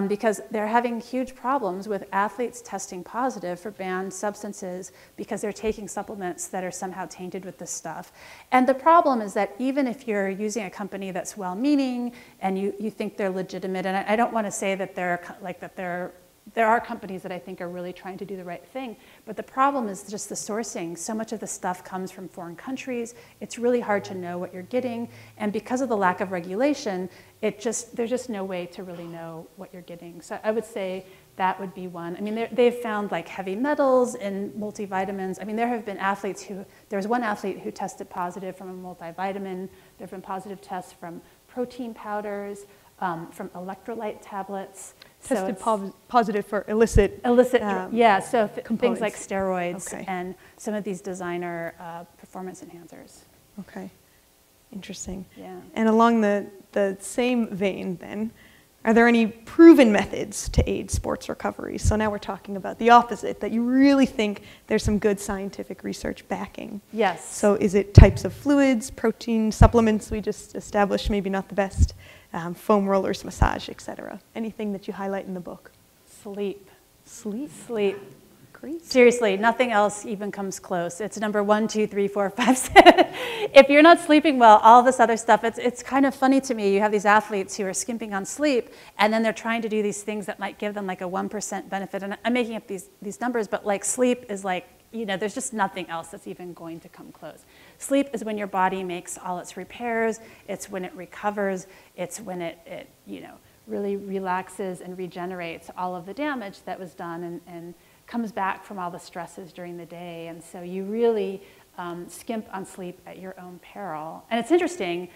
because they're having huge problems with athletes testing positive for banned substances because they're taking supplements that are somehow tainted with this stuff. And the problem is that even if you're using a company that's well-meaning and you think they're legitimate, and I don't want to say that there are companies that I think are really trying to do the right thing, but the problem is just the sourcing. So much of the stuff comes from foreign countries. It's really hard to know what you're getting, and because of the lack of regulation, there's just no way to really know what you're getting. So I would say that would be one. I mean, they've found like heavy metals in multivitamins. I mean, there have been athletes there was one athlete who tested positive from a multivitamin. There have been positive tests from protein powders, from electrolyte tablets. Tested positive for illicit yeah, so things like components. steroids Okay. and some of these designer performance enhancers. Okay, interesting. Yeah. And along the same vein then, are there any proven methods to aid sports recovery? So now we're talking about the opposite, that you really think there's some good scientific research backing. Yes. So is it types of fluids, protein, supplements we just established, maybe not the best, foam rollers, massage, etc.? Anything that you highlight in the book? Sleep. Sleep. Great. Seriously, nothing else even comes close. It's number 1, 2, 3, 4, 5, 6. If you're not sleeping well, all this other stuff, it's kind of funny to me. You have these athletes who are skimping on sleep, and then they're trying to do these things that might give them like a 1% benefit. And I'm making up these numbers, but like sleep is like, you know, there's just nothing else that's even going to come close. Sleep is when your body makes all its repairs. It's when it recovers. It's when it you know, really relaxes and regenerates all of the damage that was done and comes back from all the stresses during the day. And so you really skimp on sleep at your own peril. And it's interesting,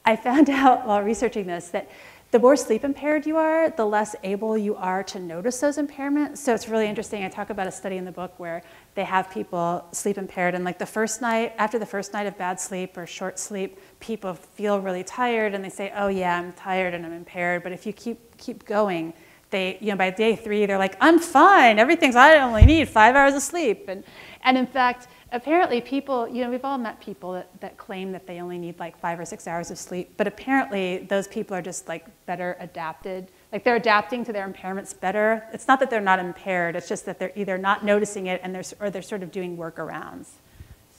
I found out while researching this that the more sleep impaired you are, the less able you are to notice those impairments. So it's really interesting. I talk about a study in the book where they have people sleep impaired, and like the first night, after the first night of bad sleep or short sleep, people feel really tired and they say, oh yeah, I'm tired and I'm impaired. But if you keep going, by day 3, they're like, I'm fine, I only need 5 hours of sleep. And in fact, apparently people, we've all met people that claim that they only need like 5 or 6 hours of sleep, but apparently those people are just like better adapted. Like they're adapting to their impairments better. It's not that they're not impaired, it's just that they're either not noticing it or they're sort of doing workarounds.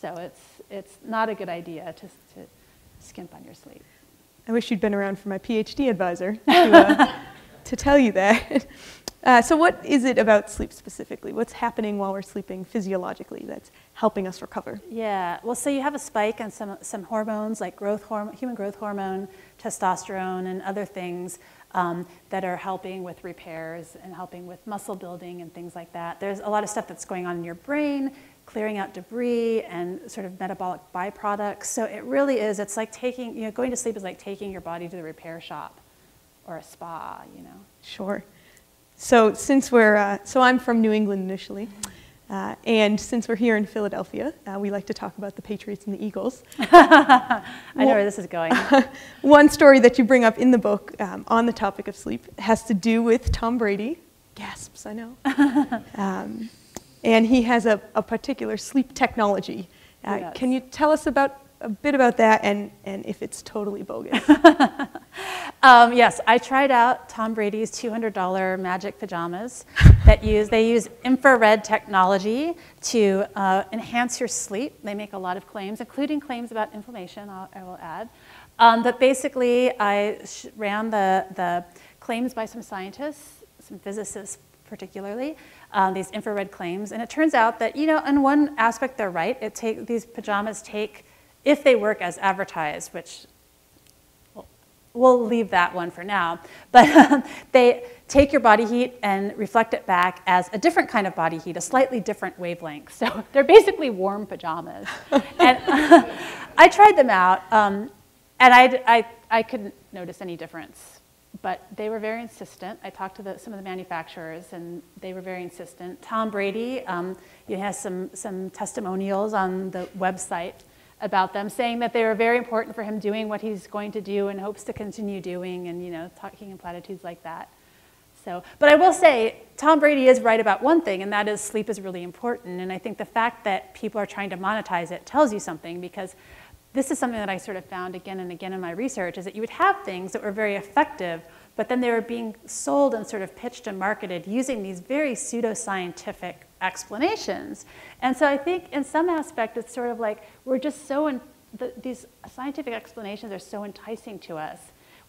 So it's not a good idea to skimp on your sleep. I wish you'd been around for my PhD advisor to tell you that. So what is it about sleep specifically? What's happening while we're sleeping physiologically that's helping us recover? Yeah, well, so you have a spike in some hormones like human growth hormone, testosterone, and other things that are helping with repairs and helping with muscle building and things like that. There's a lot of stuff that's going on in your brain, clearing out debris and sort of metabolic byproducts. So it really is, it's like going to sleep is like taking your body to the repair shop or a spa, Sure. So since I'm from New England initially, and since we're here in Philadelphia, we like to talk about the Patriots and the Eagles. I know where this is going. One story that you bring up in the book on the topic of sleep has to do with Tom Brady. Gasps, I know. And he has a particular sleep technology. Yes. Can you tell us about a bit about that and if it's totally bogus. Yes, I tried out Tom Brady's $200 magic pajamas they use infrared technology to enhance your sleep. They make a lot of claims, including claims about inflammation, I will add. But basically, I ran the claims by some scientists, some physicists particularly, these infrared claims. And it turns out that, in one aspect, they're right. These pajamas take, if they work as advertised, which we'll leave that one for now. But they take your body heat and reflect it back as a different kind of body heat, a slightly different wavelength. So they're basically warm pajamas. And I tried them out, and I couldn't notice any difference. But they were very insistent. I talked to some of the manufacturers, and they were very insistent. Tom Brady, he has some testimonials on the website about them, saying that they were very important for him doing what he's going to do and hopes to continue doing, and talking in platitudes like that. So, but I will say, Tom Brady is right about one thing, and that is sleep is really important. And I think the fact that people are trying to monetize it tells you something, because this is something that I sort of found again and again in my research, is that you would have things that were very effective, but then they were being sold and sort of pitched and marketed using these very pseudoscientific explanations. And so I think in some aspect it's sort of like we're just these scientific explanations are so enticing to us,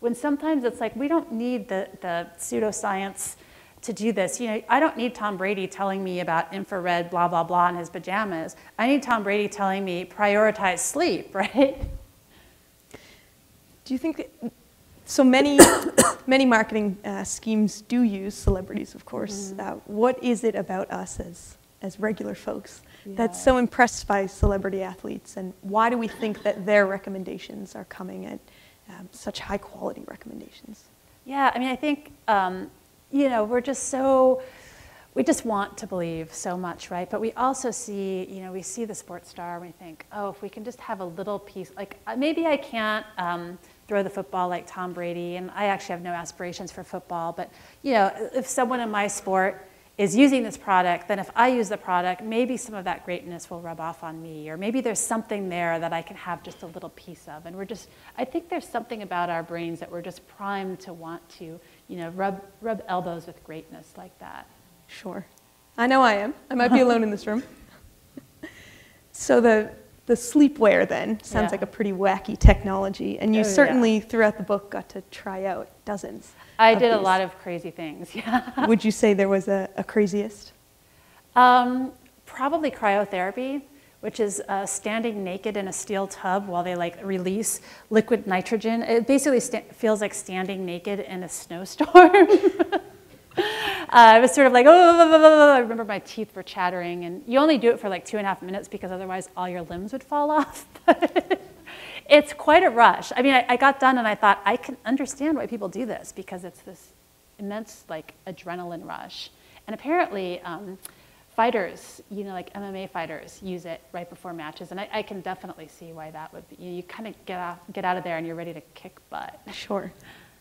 when sometimes it's like we don't need the pseudoscience to do this. I don't need Tom Brady telling me about infrared blah, blah, blah in his pajamas. I need Tom Brady telling me prioritize sleep, right? Do you think so many marketing schemes do use celebrities, of course. Mm-hmm. What is it about us as regular folks that's so impressed by celebrity athletes, and why do we think that their recommendations are coming at such high quality recommendations? Yeah, I mean, I think, we just want to believe so much, right? But we also see, we see the sports star and we think, oh, if we can just have a little piece, like maybe I can't throw the football like Tom Brady, and I actually have no aspirations for football, but if someone in my sport is using this product, then if I use the product, maybe some of that greatness will rub off on me, or maybe there's something there that I can have just a little piece of. And I think there's something about our brains that we're just primed to want to, rub elbows with greatness like that. Sure. I know I am. I might be alone in this room. So the sleepwear then sounds like a pretty wacky technology, and you certainly throughout the book got to try out dozens. I did a lot of crazy things, yeah. Would you say there was a craziest? Probably cryotherapy, which is standing naked in a steel tub while they release liquid nitrogen. It basically feels like standing naked in a snowstorm. I was sort of like, oh, I remember my teeth were chattering, and you only do it for like 2.5 minutes because otherwise all your limbs would fall off. It's quite a rush. I mean, I got done and I thought, I can understand why people do this, because it's this immense adrenaline rush. And apparently fighters, like MMA fighters, use it right before matches, and I can definitely see why that would be. You kind of get out of there and you're ready to kick butt. Sure.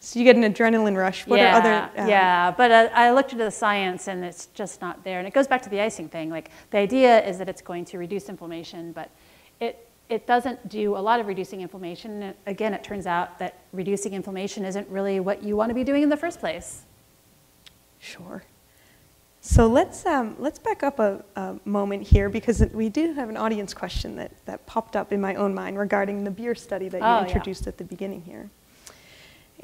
So you get an adrenaline rush. What are other... but I looked into the science and it's just not there. And it goes back to the icing thing. The idea is that it's going to reduce inflammation, but it doesn't do a lot of reducing inflammation. And again, it turns out that reducing inflammation isn't really what you want to be doing in the first place. Sure. So let's back up a moment here, because we do have an audience question that popped up in my own mind regarding the beer study that you introduced at the beginning here.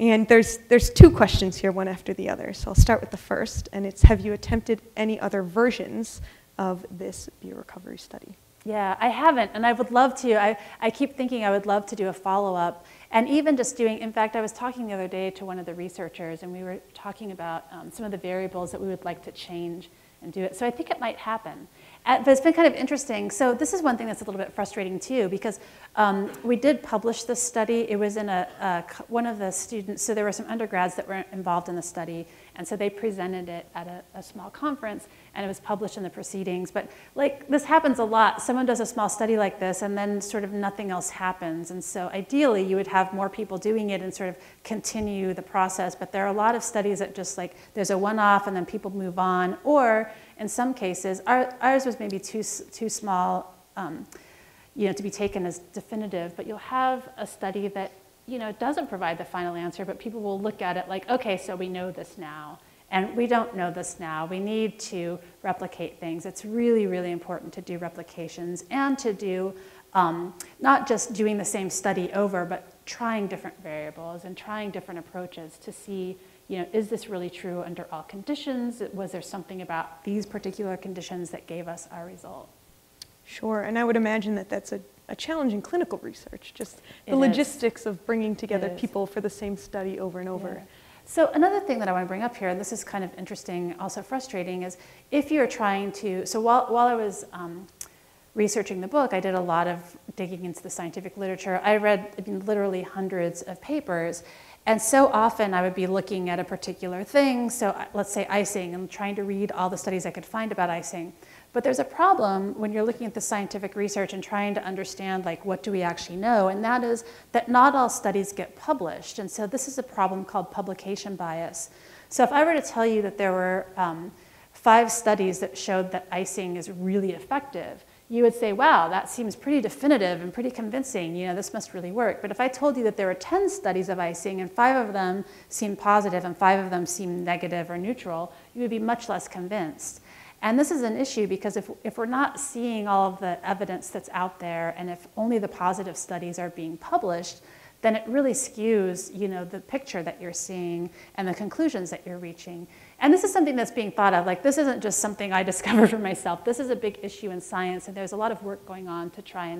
And there's two questions here, one after the other. So I'll start with the first, and it's, have you attempted any other versions of this beer recovery study? Yeah, I haven't, and I would love to. I keep thinking I would love to do a follow-up, and even just doing, in fact, I was talking the other day to one of the researchers, and we were talking about some of the variables that we would like to change and do it. So I think it might happen. But it's been kind of interesting. So this is one thing that's a little bit frustrating too, because we did publish this study. It was in one of the students, so there were some undergrads that were involved in the study, and so they presented it at a small conference, and it was published in the proceedings. But this happens a lot. Someone does a small study like this, and then sort of nothing else happens. And so ideally, you would have more people doing it and sort of continue the process. But there are a lot of studies that just there's a one-off, and then people move on. Or in some cases, ours was maybe too small. to be taken as definitive, but you'll have a study that, doesn't provide the final answer, but people will look at it like, okay, so we know this now, and we don't know this now. We need to replicate things. It's really, really important to do replications and to do not just doing the same study over, but trying different variables and trying different approaches to see, is this really true under all conditions? Was there something about these particular conditions that gave us our result? Sure, and I would imagine that that's a challenge in clinical research, just the logistics of bringing together people for the same study over and over. Yeah. So another thing that I want to bring up here, and this is kind of interesting, also frustrating, is if you're trying to, so while I was researching the book, I did a lot of digging into the scientific literature. I read literally hundreds of papers, and so often I would be looking at a particular thing, so let's say icing, and trying to read all the studies I could find about icing. But there's a problem when you're looking at the scientific research and trying to understand, like, what do we actually know? And that is that not all studies get published. And so this is a problem called publication bias. So if I were to tell you that there were 5 studies that showed that icing is really effective, you would say, wow, that seems pretty definitive and pretty convincing. This must really work. But if I told you that there were 10 studies of icing and 5 of them seemed positive and 5 of them seemed negative or neutral, you would be much less convinced. And this is an issue because if we're not seeing all of the evidence that's out there, and if only the positive studies are being published, then it really skews, the picture that you're seeing and the conclusions that you're reaching. And this is something that's being thought of. Like, this isn't just something I discovered for myself. This is a big issue in science, and there's a lot of work going on to try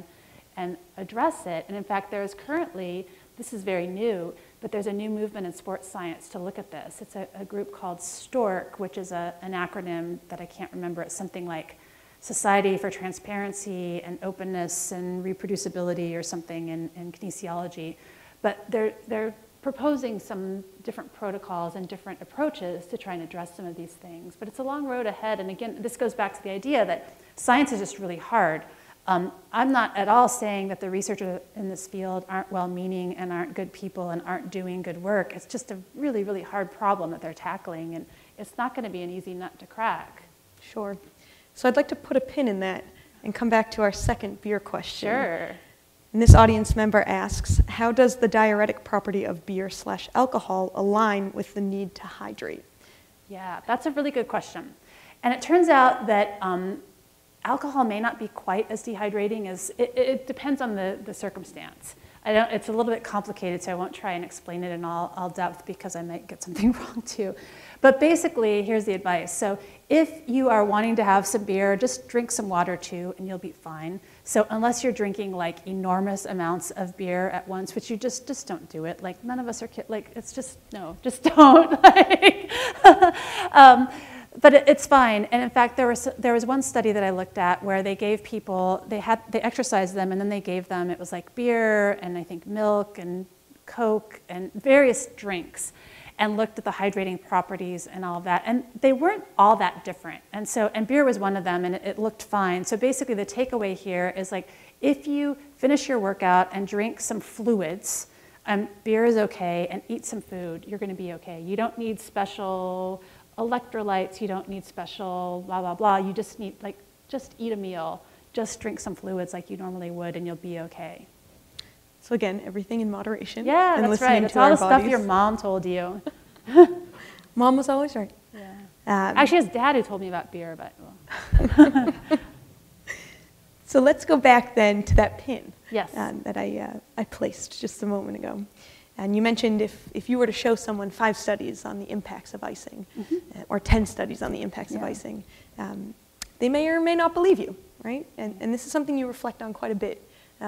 and address it. And in fact, there is currently, this is very new, but there's a new movement in sports science to look at this. It's a group called STORC, which is an acronym that I can't remember. It's something like Society for Transparency and Openness and Reproducibility or something in kinesiology. But they're proposing some different protocols and different approaches to try and address some of these things. But it's a long road ahead. And again, this goes back to the idea that science is just really hard. I'm not at all saying that the researchers in this field aren't well-meaning and aren't good people and aren't doing good work. It's just a really, really hard problem that they're tackling, and it's not going to be an easy nut to crack. Sure. So I'd like to put a pin in that and come back to our second beer question. Sure. And this audience member asks, how does the diuretic property of beer/alcohol align with the need to hydrate? Yeah, that's a really good question. And it turns out that alcohol may not be quite as dehydrating as, it depends on the circumstance. It's a little bit complicated, so I won't try and explain it in all depth because I might get something wrong too. But basically, here's the advice. So if you are wanting to have some beer, just drink some water too, and you'll be fine. So unless you're drinking like enormous amounts of beer at once, which you just don't do it. Like, none of us are like, it's just, no, just don't. But it's fine. And in fact, there was one study that I looked at where they gave people, they exercised them, and then they gave them, it was like beer and I think milk and Coke and various drinks, and looked at the hydrating properties and all of that. And they weren't all that different. And beer was one of them, and it looked fine. So basically the takeaway here is, like, if you finish your workout and drink some fluids, beer is okay, and eat some food, you're gonna be okay. You don't need special electrolytes, you don't need special blah, blah, blah. You just need, like, just eat a meal, just drink some fluids like you normally would, and you'll be okay. So again, everything in moderation. Yeah, and that's right. It's all the stuff your mom told you. Mom was always right. Yeah. Actually, his dad who told me about beer, but well. So let's go back then to that pin. Yes. That I placed just a moment ago. And you mentioned if you were to show someone 5 studies on the impacts of icing, or 10 studies on the impacts of icing, they may or may not believe you, right? And this is something you reflect on quite a bit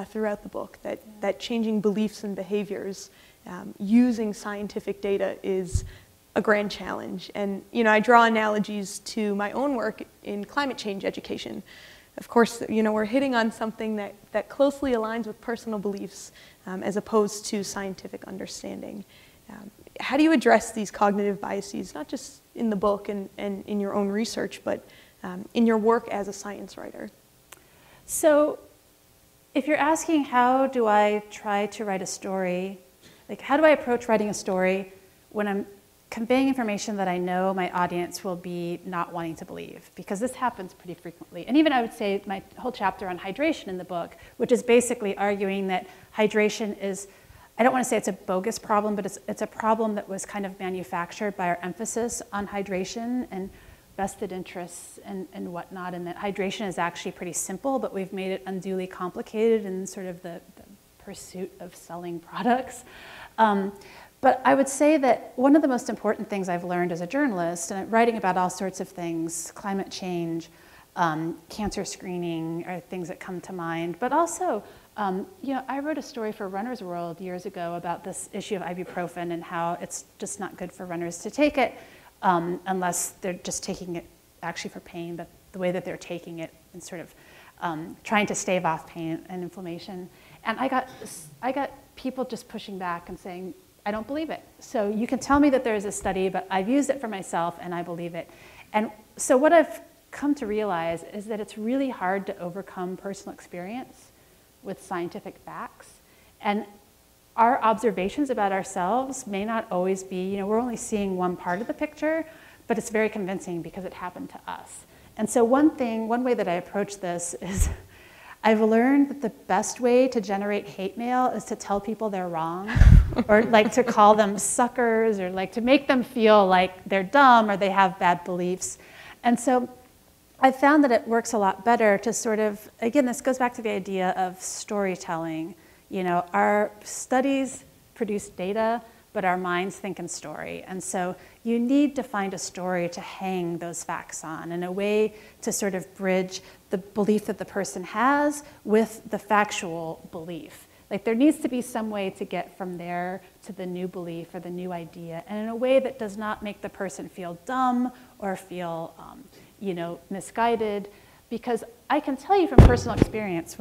throughout the book, that changing beliefs and behaviors using scientific data is a grand challenge. And I draw analogies to my own work in climate change education. Of course, we're hitting on something that closely aligns with personal beliefs as opposed to scientific understanding. How do you address these cognitive biases, not just in the book and in your own research, but in your work as a science writer? So if you're asking how do I try to write a story, like how do I approach writing a story when I'm conveying information that I know my audience will be not wanting to believe, because this happens pretty frequently. And even I would say my whole chapter on hydration in the book, which is basically arguing that hydration is, I don't want to say it's a bogus problem, but it's a problem that was kind of manufactured by our emphasis on hydration and vested interests and whatnot, and that hydration is actually pretty simple, but we've made it unduly complicated in sort of the pursuit of selling products. But I would say that one of the most important things I've learned as a journalist, and writing about all sorts of things, climate change, cancer screening are things that come to mind, but also, you know, I wrote a story for Runner's World years ago about this issue of ibuprofen and how it's just not good for runners to take it unless they're just taking it actually for pain, but the way that they're taking it and sort of trying to stave off pain and inflammation. And I got people just pushing back and saying, I don't believe it. So you can tell me that there is a study, but I've used it for myself and I believe it. And so what I've come to realize is that it's really hard to overcome personal experience with scientific facts. And our observations about ourselves may not always be, you know, we're only seeing one part of the picture, but it's very convincing because it happened to us. And so one way that I approach this is I've learned that the best way to generate hate mail is to tell people they're wrong, or like to call them suckers, or like to make them feel like they're dumb or they have bad beliefs. And so I've found that it works a lot better to sort of, again, this goes back to the idea of storytelling. You know, our studies produce data, but our minds think in story. And so you need to find a story to hang those facts on, and a way to sort of bridge the belief that the person has with the factual belief. Like there needs to be some way to get from there to the new belief or the new idea, and in a way that does not make the person feel dumb or feel, you know, misguided. Because I can tell you from personal experience,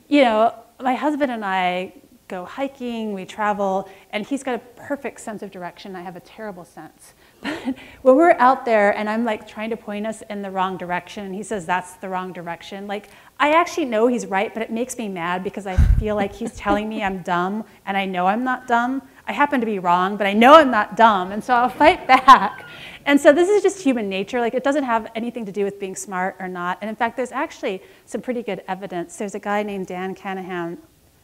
you know, my husband and I go hiking, we travel, and he's got a perfect sense of direction. I have a terrible sense. But when we're out there and I'm like trying to point us in the wrong direction, and he says that's the wrong direction, like I actually know he's right, but it makes me mad because I feel like he's telling me I'm dumb, and I know I'm not dumb. I happen to be wrong, but I know I'm not dumb, and so I'll fight back. And so this is just human nature. Like it doesn't have anything to do with being smart or not. And in fact, there's actually some pretty good evidence. There's a guy named Dan Canahan,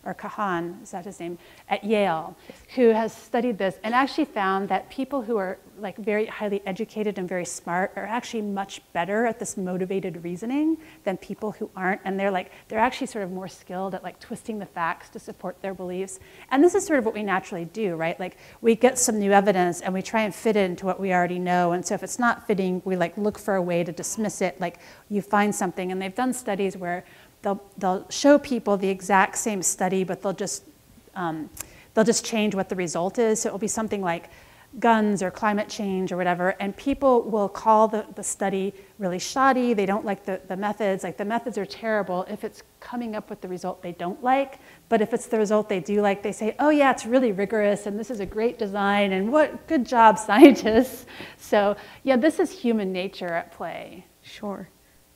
or Kahan, is that his name, at Yale, who has studied this and actually found that people who are like very highly educated and very smart are actually much better at this motivated reasoning than people who aren't. And they're actually sort of more skilled at like twisting the facts to support their beliefs. And this is sort of what we naturally do, right? Like we get some new evidence and we try and fit it into what we already know. And so if it's not fitting, we like look for a way to dismiss it. Like you find something, and they've done studies where they'll show people the exact same study, but they'll just change what the result is. So it will be something like guns or climate change or whatever, and people will call the study really shoddy. They don't like the methods. Like the methods are terrible if it's coming up with the result they don't like, but if it's the result they do like, they say, oh yeah, it's really rigorous and this is a great design and what good job, scientists. So yeah, this is human nature at play. Sure.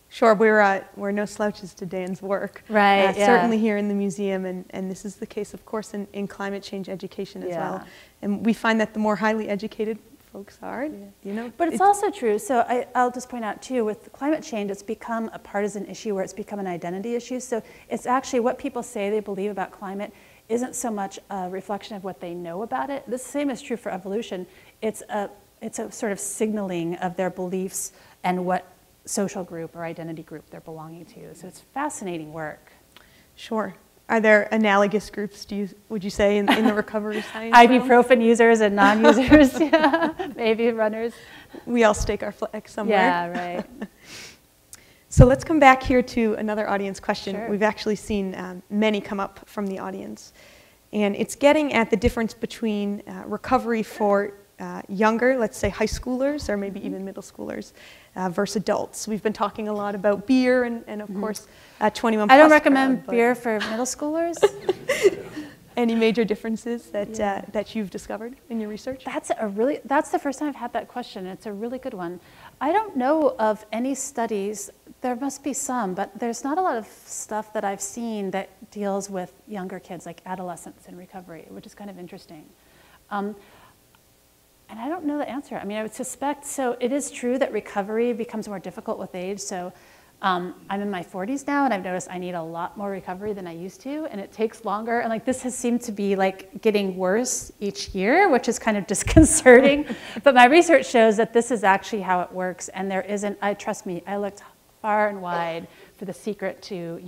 Sure, we're no slouches to Dan's work. Right, yeah. Certainly here in the museum, and this is the case, of course, in climate change education as well. And we find that the more highly educated folks are, you know. But it's also true, so I'll just point out too, with climate change, it's become a partisan issue where it's become an identity issue. So it's actually what people say they believe about climate isn't so much a reflection of what they know about it. The same is true for evolution. It's a sort of signaling of their beliefs and what social group or identity group they're belonging to. So it's fascinating work. Sure. Are there analogous groups, would you say, in the recovery science? Ibuprofen users and non-users, yeah. Maybe runners. We all stake our flag somewhere. Yeah, right. So let's come back here to another audience question. Sure. We've actually seen many come up from the audience. And it's getting at the difference between recovery for younger, let's say high schoolers or maybe even middle schoolers, versus adults. We've been talking a lot about beer and of course 21 plus. I don't recommend beer for middle schoolers. Any major differences that you've discovered in your research? That's the first time I've had that question. It's a really good one. I don't know of any studies. There must be some, but there's not a lot of stuff that I've seen that deals with younger kids, like adolescents in recovery, which is kind of interesting. And I don't know the answer. I mean, I would suspect, so it is true that recovery becomes more difficult with age. So I'm in my 40s now, and I've noticed I need a lot more recovery than I used to, and it takes longer. And like this has seemed to be like getting worse each year, which is kind of disconcerting. But my research shows that this is actually how it works, and there isn't. Trust me, I looked far and wide for the secret to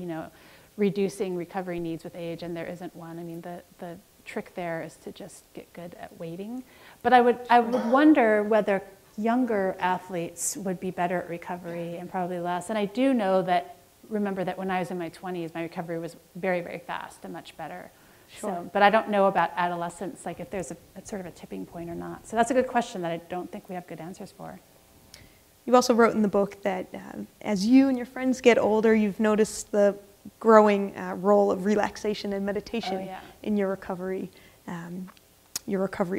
reducing recovery needs with age, and there isn't one. I mean, the trick there is to just get good at waiting. But I would wonder whether younger athletes would be better at recovery and probably less. And I do know that, remember that when I was in my 20s, my recovery was very, very fast and much better. Sure. So, but I don't know about adolescence, like if there's a sort of a tipping point or not. So that's a good question that I don't think we have good answers for. You also wrote in the book that as you and your friends get older, you've noticed the growing role of relaxation and meditation in your recovery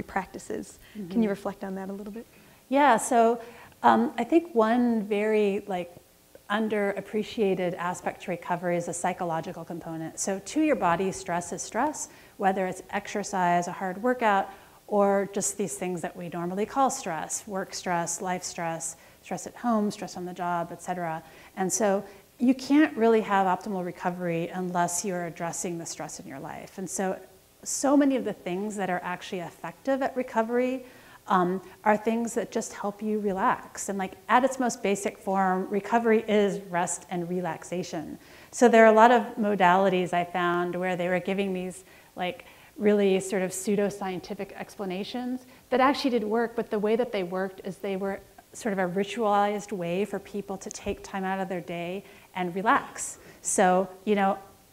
practices. Mm-hmm. Can you reflect on that a little bit? Yeah, so I think one very underappreciated aspect to recovery is the psychological component. So to your body, stress is stress, whether it's exercise, a hard workout, or just these things that we normally call stress, work stress, life stress, stress at home, stress on the job, etc. And so you can't really have optimal recovery unless you're addressing the stress in your life. And so many of the things that are actually effective at recovery are things that just help you relax. And like at its most basic form, recovery is rest and relaxation. So there are a lot of modalities I found where they were giving these like really sort of pseudoscientific explanations that actually did work, but the way that they worked is they were sort of a ritualized way for people to take time out of their day and relax. So,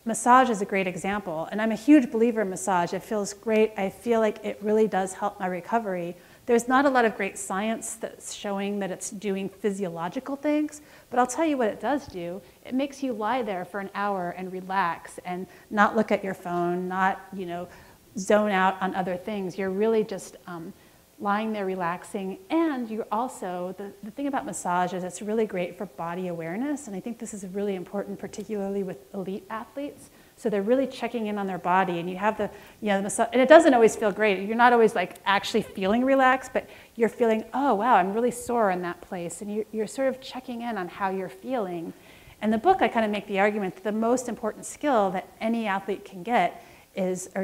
massage is a great example, and I'm a huge believer in massage. It feels great. I feel like it really does help my recovery. There's not a lot of great science that's showing that it's doing physiological things, but I'll tell you what it does do. It makes you lie there for an hour and relax and not look at your phone, not, zone out on other things. You're really just lying there relaxing, and you're also, the thing about massage is it's really great for body awareness, and I think this is really important, particularly with elite athletes. So they're really checking in on their body, and you have the massage, and it doesn't always feel great. You're not always like actually feeling relaxed, but you're feeling, oh wow, I'm really sore in that place, and you're sort of checking in on how you're feeling. In the book, I kind of make the argument that the most important skill that any athlete can get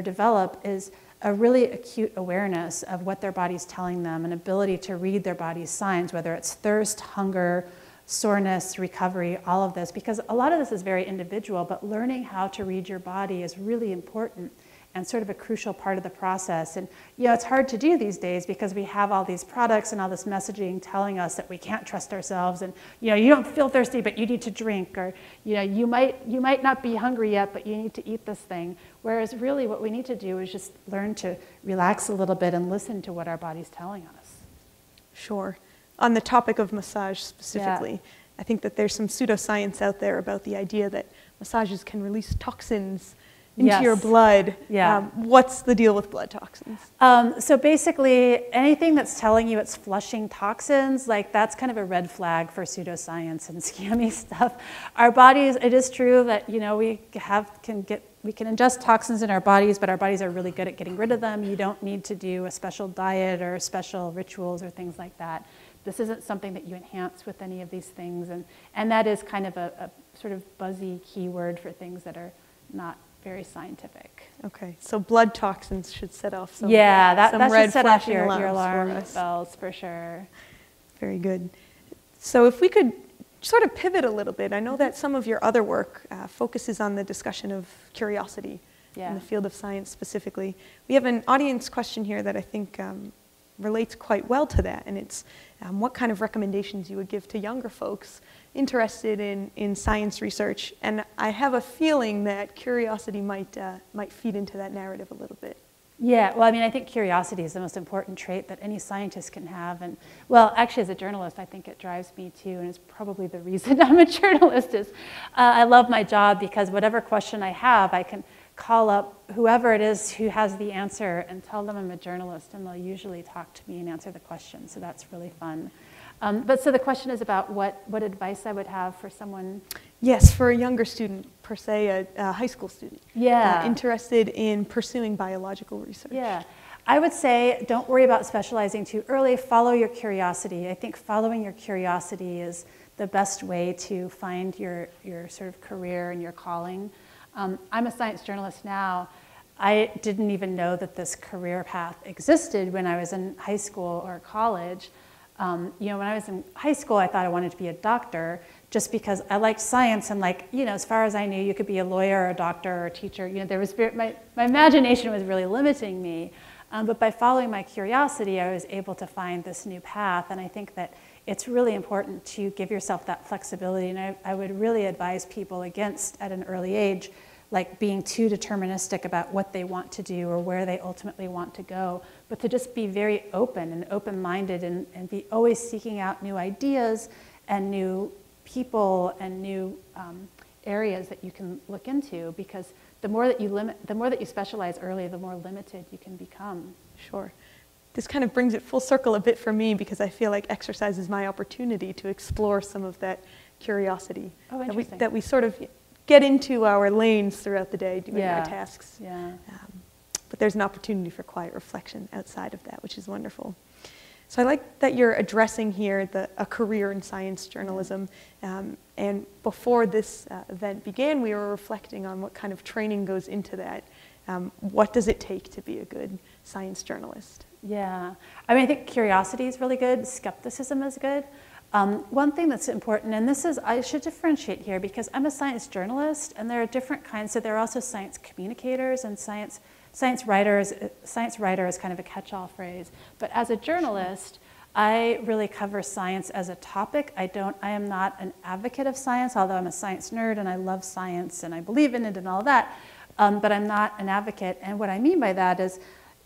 develop is a really acute awareness of what their body's telling them, an ability to read their body's signs, whether it's thirst, hunger, soreness, recovery, all of this, because a lot of this is very individual, but learning how to read your body is really important and sort of a crucial part of the process. And it's hard to do these days because we have all these products and all this messaging telling us that we can't trust ourselves, and you don't feel thirsty, but you need to drink, or you might not be hungry yet, but you need to eat this thing. Whereas really what we need to do is just learn to relax a little bit and listen to what our body's telling us. Sure. On the topic of massage specifically, I think that there's some pseudoscience out there about the idea that massages can release toxins into your blood. What's the deal with blood toxins? So basically, anything that's telling you it's flushing toxins, like that's kind of a red flag for pseudoscience and scammy stuff. Our bodies, it is true that we can ingest toxins in our bodies, but our bodies are really good at getting rid of them. You don't need to do a special diet or special rituals or things like that. This isn't something that you enhance with any of these things, and that is kind of a sort of buzzy keyword for things that are not very scientific. Okay, so blood toxins should set off some that red should set off flashing your alarm bells for sure. Very good. So if we could sort of pivot a little bit, I know that some of your other work focuses on the discussion of curiosity in the field of science specifically. We have an audience question here that I think relates quite well to that, and it's what kind of recommendations you would give to younger folks interested in science research. And I have a feeling that curiosity might feed into that narrative a little bit. Yeah, well, I mean, I think curiosity is the most important trait that any scientist can have. And, well, actually, as a journalist, I think it drives me too, and it's probably the reason I'm a journalist is I love my job because whatever question I have, I can call up whoever it is who has the answer and tell them I'm a journalist, and they'll usually talk to me and answer the question, so that's really fun. But so the question is about what advice I would have for someone? Yes, for a younger student, per se, a high school student. Yeah. Interested in pursuing biological research. Yeah. I would say don't worry about specializing too early. Follow your curiosity. I think following your curiosity is the best way to find your sort of career and your calling. I'm a science journalist now. I didn't even know that this career path existed when I was in high school or college. When I was in high school, I thought I wanted to be a doctor just because I liked science and as far as I knew, you could be a lawyer or a doctor or a teacher. There was my imagination was really limiting me. But by following my curiosity, I was able to find this new path. And I think that it's really important to give yourself that flexibility. And I would really advise people against, at an early age, being too deterministic about what they want to do or where they ultimately want to go, but to just be very open and open-minded and be always seeking out new ideas and new people and new areas that you can look into, because the more that you specialize early, the more limited you can become. Sure. This kind of brings it full circle a bit for me, because I feel like exercise is my opportunity to explore some of that curiosity. Oh, interesting. That we sort of get into our lanes throughout the day doing our tasks. Yeah. But there's an opportunity for quiet reflection outside of that, which is wonderful. So I like that you're addressing here a career in science journalism. And before this event began, we were reflecting on what kind of training goes into that. What does it take to be a good science journalist? Yeah. I think curiosity is really good. Skepticism is good. One thing that's important, and I should differentiate here because I'm a science journalist and there are different kinds. So there are also science communicators and science writers. Science writer is kind of a catch-all phrase. But as a journalist, I really cover science as a topic. I am not an advocate of science, although I'm a science nerd and I love science and I believe in it and all that. But I'm not an advocate. And what I mean by that is,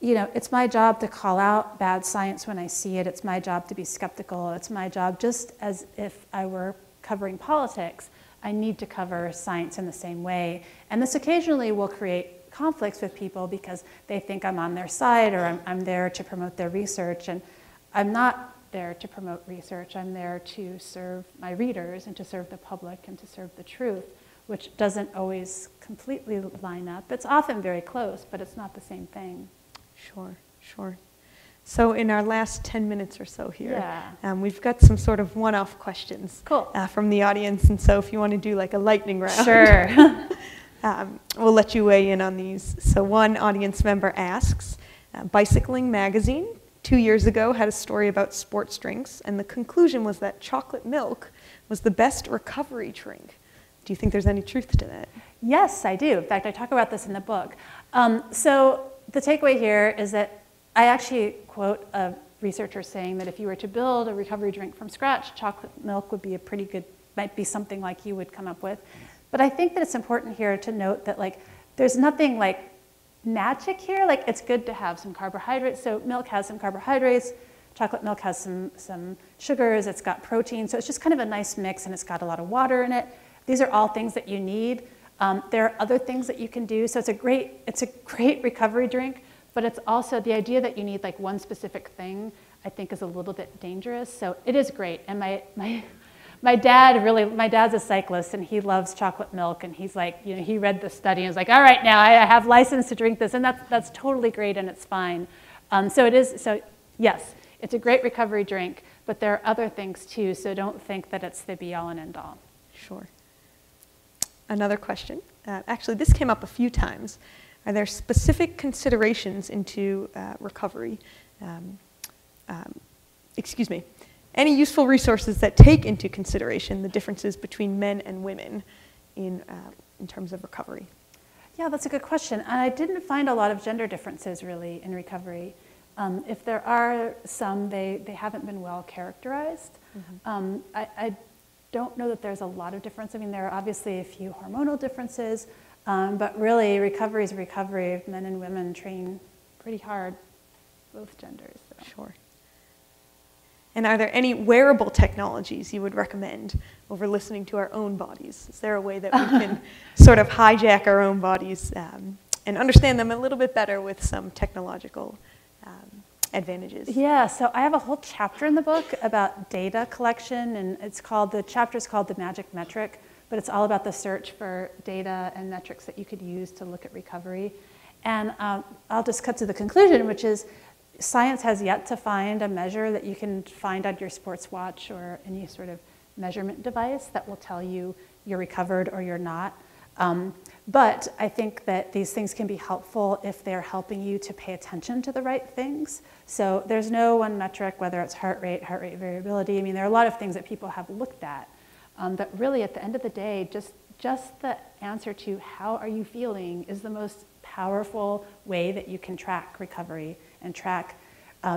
it's my job to call out bad science when I see it. It's my job to be skeptical. It's my job, just as if I were covering politics, I need to cover science in the same way. And this occasionally will create conflicts with people because they think I'm on their side or I'm there to promote their research. And I'm not there to promote research. I'm there to serve my readers and to serve the public and to serve the truth, which doesn't always completely line up. It's often very close, but it's not the same thing. Sure. So in our last 10 minutes or so here, yeah. We've got some sort of one-off questions cool. From the audience. And so if you want to do like a lightning round, sure. we'll let you weigh in on these. So one audience member asks, Bicycling Magazine 2 years ago had a story about sports drinks, and the conclusion was that chocolate milk was the best recovery drink. Do you think there's any truth to that? Yes, I do. In fact, I talk about this in the book. So the takeaway here is that I actually quote a researcher saying that if you were to build a recovery drink from scratch, chocolate milk would be might be something like you would come up with. But I think that it's important here to note that there's nothing magic here. It's good to have some carbohydrates. So milk has some carbohydrates. Chocolate milk has some sugars. It's got protein. So it's just kind of a nice mix, and it's got a lot of water in it. These are all things that you need. There are other things that you can do. So it's a great recovery drink, but it's also the idea that you need one specific thing, I think, is a little bit dangerous. So it is great. And my dad's a cyclist and he loves chocolate milk, and he's he read the study and was like, all right, now I have license to drink this, and that's totally great and it's fine. So yes, it's a great recovery drink, but there are other things too. So don't think that it's the be all and end all. Sure. Another question. Actually, this came up a few times. Are there specific considerations into recovery? Any useful resources that take into consideration the differences between men and women in terms of recovery? Yeah, that's a good question. And I didn't find a lot of gender differences really in recovery. If there are some, they haven't been well characterized. Mm-hmm. I don't know that there's a lot of difference. There are obviously a few hormonal differences, but really recovery is recovery. Men and women train pretty hard, both genders. So. Sure. And are there any wearable technologies you would recommend over listening to our own bodies? Is there a way that we can sort of hijack our own bodies and understand them a little bit better with some technological advantages? Yeah, so I have a whole chapter in the book about data collection, and the chapter's called The Magic Metric, but it's all about the search for data and metrics that you could use to look at recovery. And I'll just cut to the conclusion, which is science has yet to find a measure that you can find on your sports watch or any sort of measurement device that will tell you you're recovered or you're not. But I think that these things can be helpful if they're helping you to pay attention to the right things. So there's no one metric, whether it's heart rate variability. I mean, there are a lot of things that people have looked at. But really, at the end of the day, just the answer to how are you feeling is the most powerful way that you can track recovery and track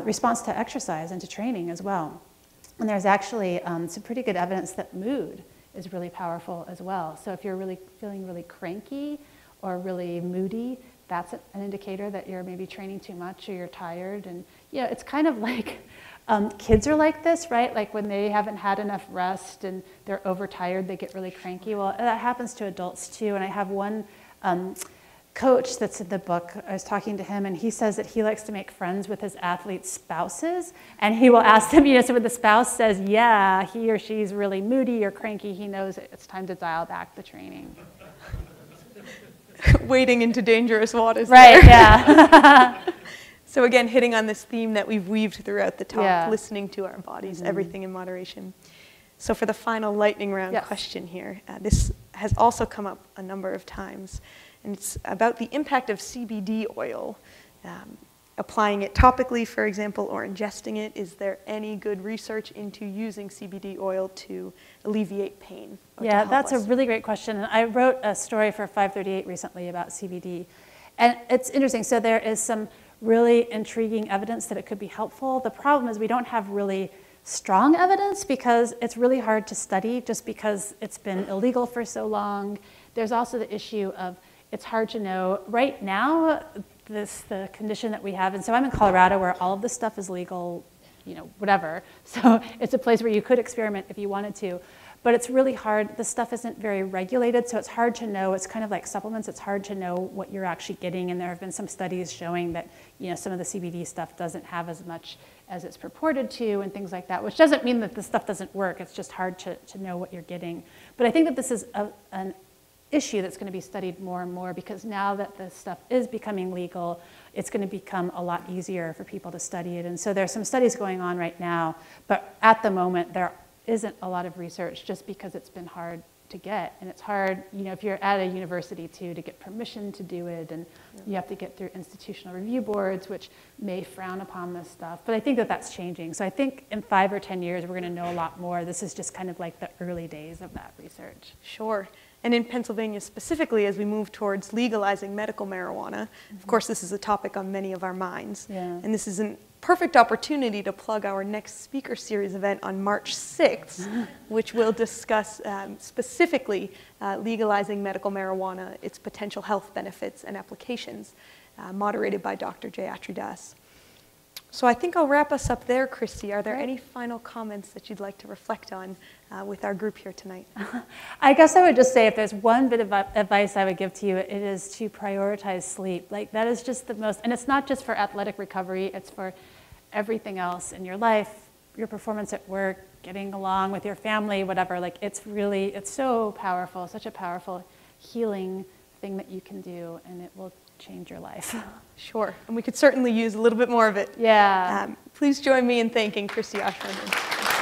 response to exercise and to training as well. And there's actually some pretty good evidence that mood is really powerful as well. So if you're really feeling really cranky or really moody, that's an indicator that you're maybe training too much or you're tired. And it's kind of like kids are like this, right? Like when they haven't had enough rest and they're overtired, they get really cranky. Well, that happens to adults too. And I have one coach that's in the book. I was talking to him, and he says that he likes to make friends with his athletes' spouses, and he will ask them, so when the spouse says, yeah, he or she's really moody or cranky, he knows it's time to dial back the training. Wading into dangerous waters. Right, yeah. So again, hitting on this theme that we've weaved throughout the talk, listening to our bodies, everything in moderation. So for the final lightning round question here, this has also come up a number of times. And it's about the impact of CBD oil, applying it topically, for example, or ingesting it. Is there any good research into using CBD oil to alleviate pain? Yeah, that's a really great question. And I wrote a story for FiveThirtyEight recently about CBD. And it's interesting. So there is some really intriguing evidence that it could be helpful. The problem is we don't have really strong evidence because it's really hard to study just because it's been illegal for so long. There's also the issue of it's hard to know. Right now, the condition that we have, and so I'm in Colorado where all of this stuff is legal, whatever. So it's a place where you could experiment if you wanted to. But it's really hard. This stuff isn't very regulated, so it's hard to know. It's kind of like supplements. It's hard to know what you're actually getting. And there have been some studies showing that some of the CBD stuff doesn't have as much as it's purported to and things like that, which doesn't mean that the stuff doesn't work. It's just hard to know what you're getting. But I think that this is an issue that's going to be studied more and more because now that this stuff is becoming legal, it's going to become a lot easier for people to study it. And so there's some studies going on right now, but at the moment there isn't a lot of research just because it's been hard to get. And it's hard, if you're at a university too, to get permission to do it, and you have to get through institutional review boards, which may frown upon this stuff. But I think that that's changing. So I think in 5 or 10 years, we're going to know a lot more. This is just kind of like the early days of that research. Sure. And in Pennsylvania specifically, as we move towards legalizing medical marijuana, of course, this is a topic on many of our minds. Yeah. And this is a perfect opportunity to plug our next speaker series event on March 6th, which will discuss specifically legalizing medical marijuana, its potential health benefits and applications, moderated by Dr. Jay Atridas. So I think I'll wrap us up there, Christie. Are there any final comments that you'd like to reflect on with our group here tonight? I guess I would just say if there's one bit of advice I would give to you, it is to prioritize sleep. Like that is just the most, and it's not just for athletic recovery, it's for everything else in your life, your performance at work, getting along with your family, whatever. Like it's so powerful, such a powerful healing thing that you can do, and it will change your life. Sure, and we could certainly use a little bit more of it. Yeah. Please join me in thanking Christie Aschwanden.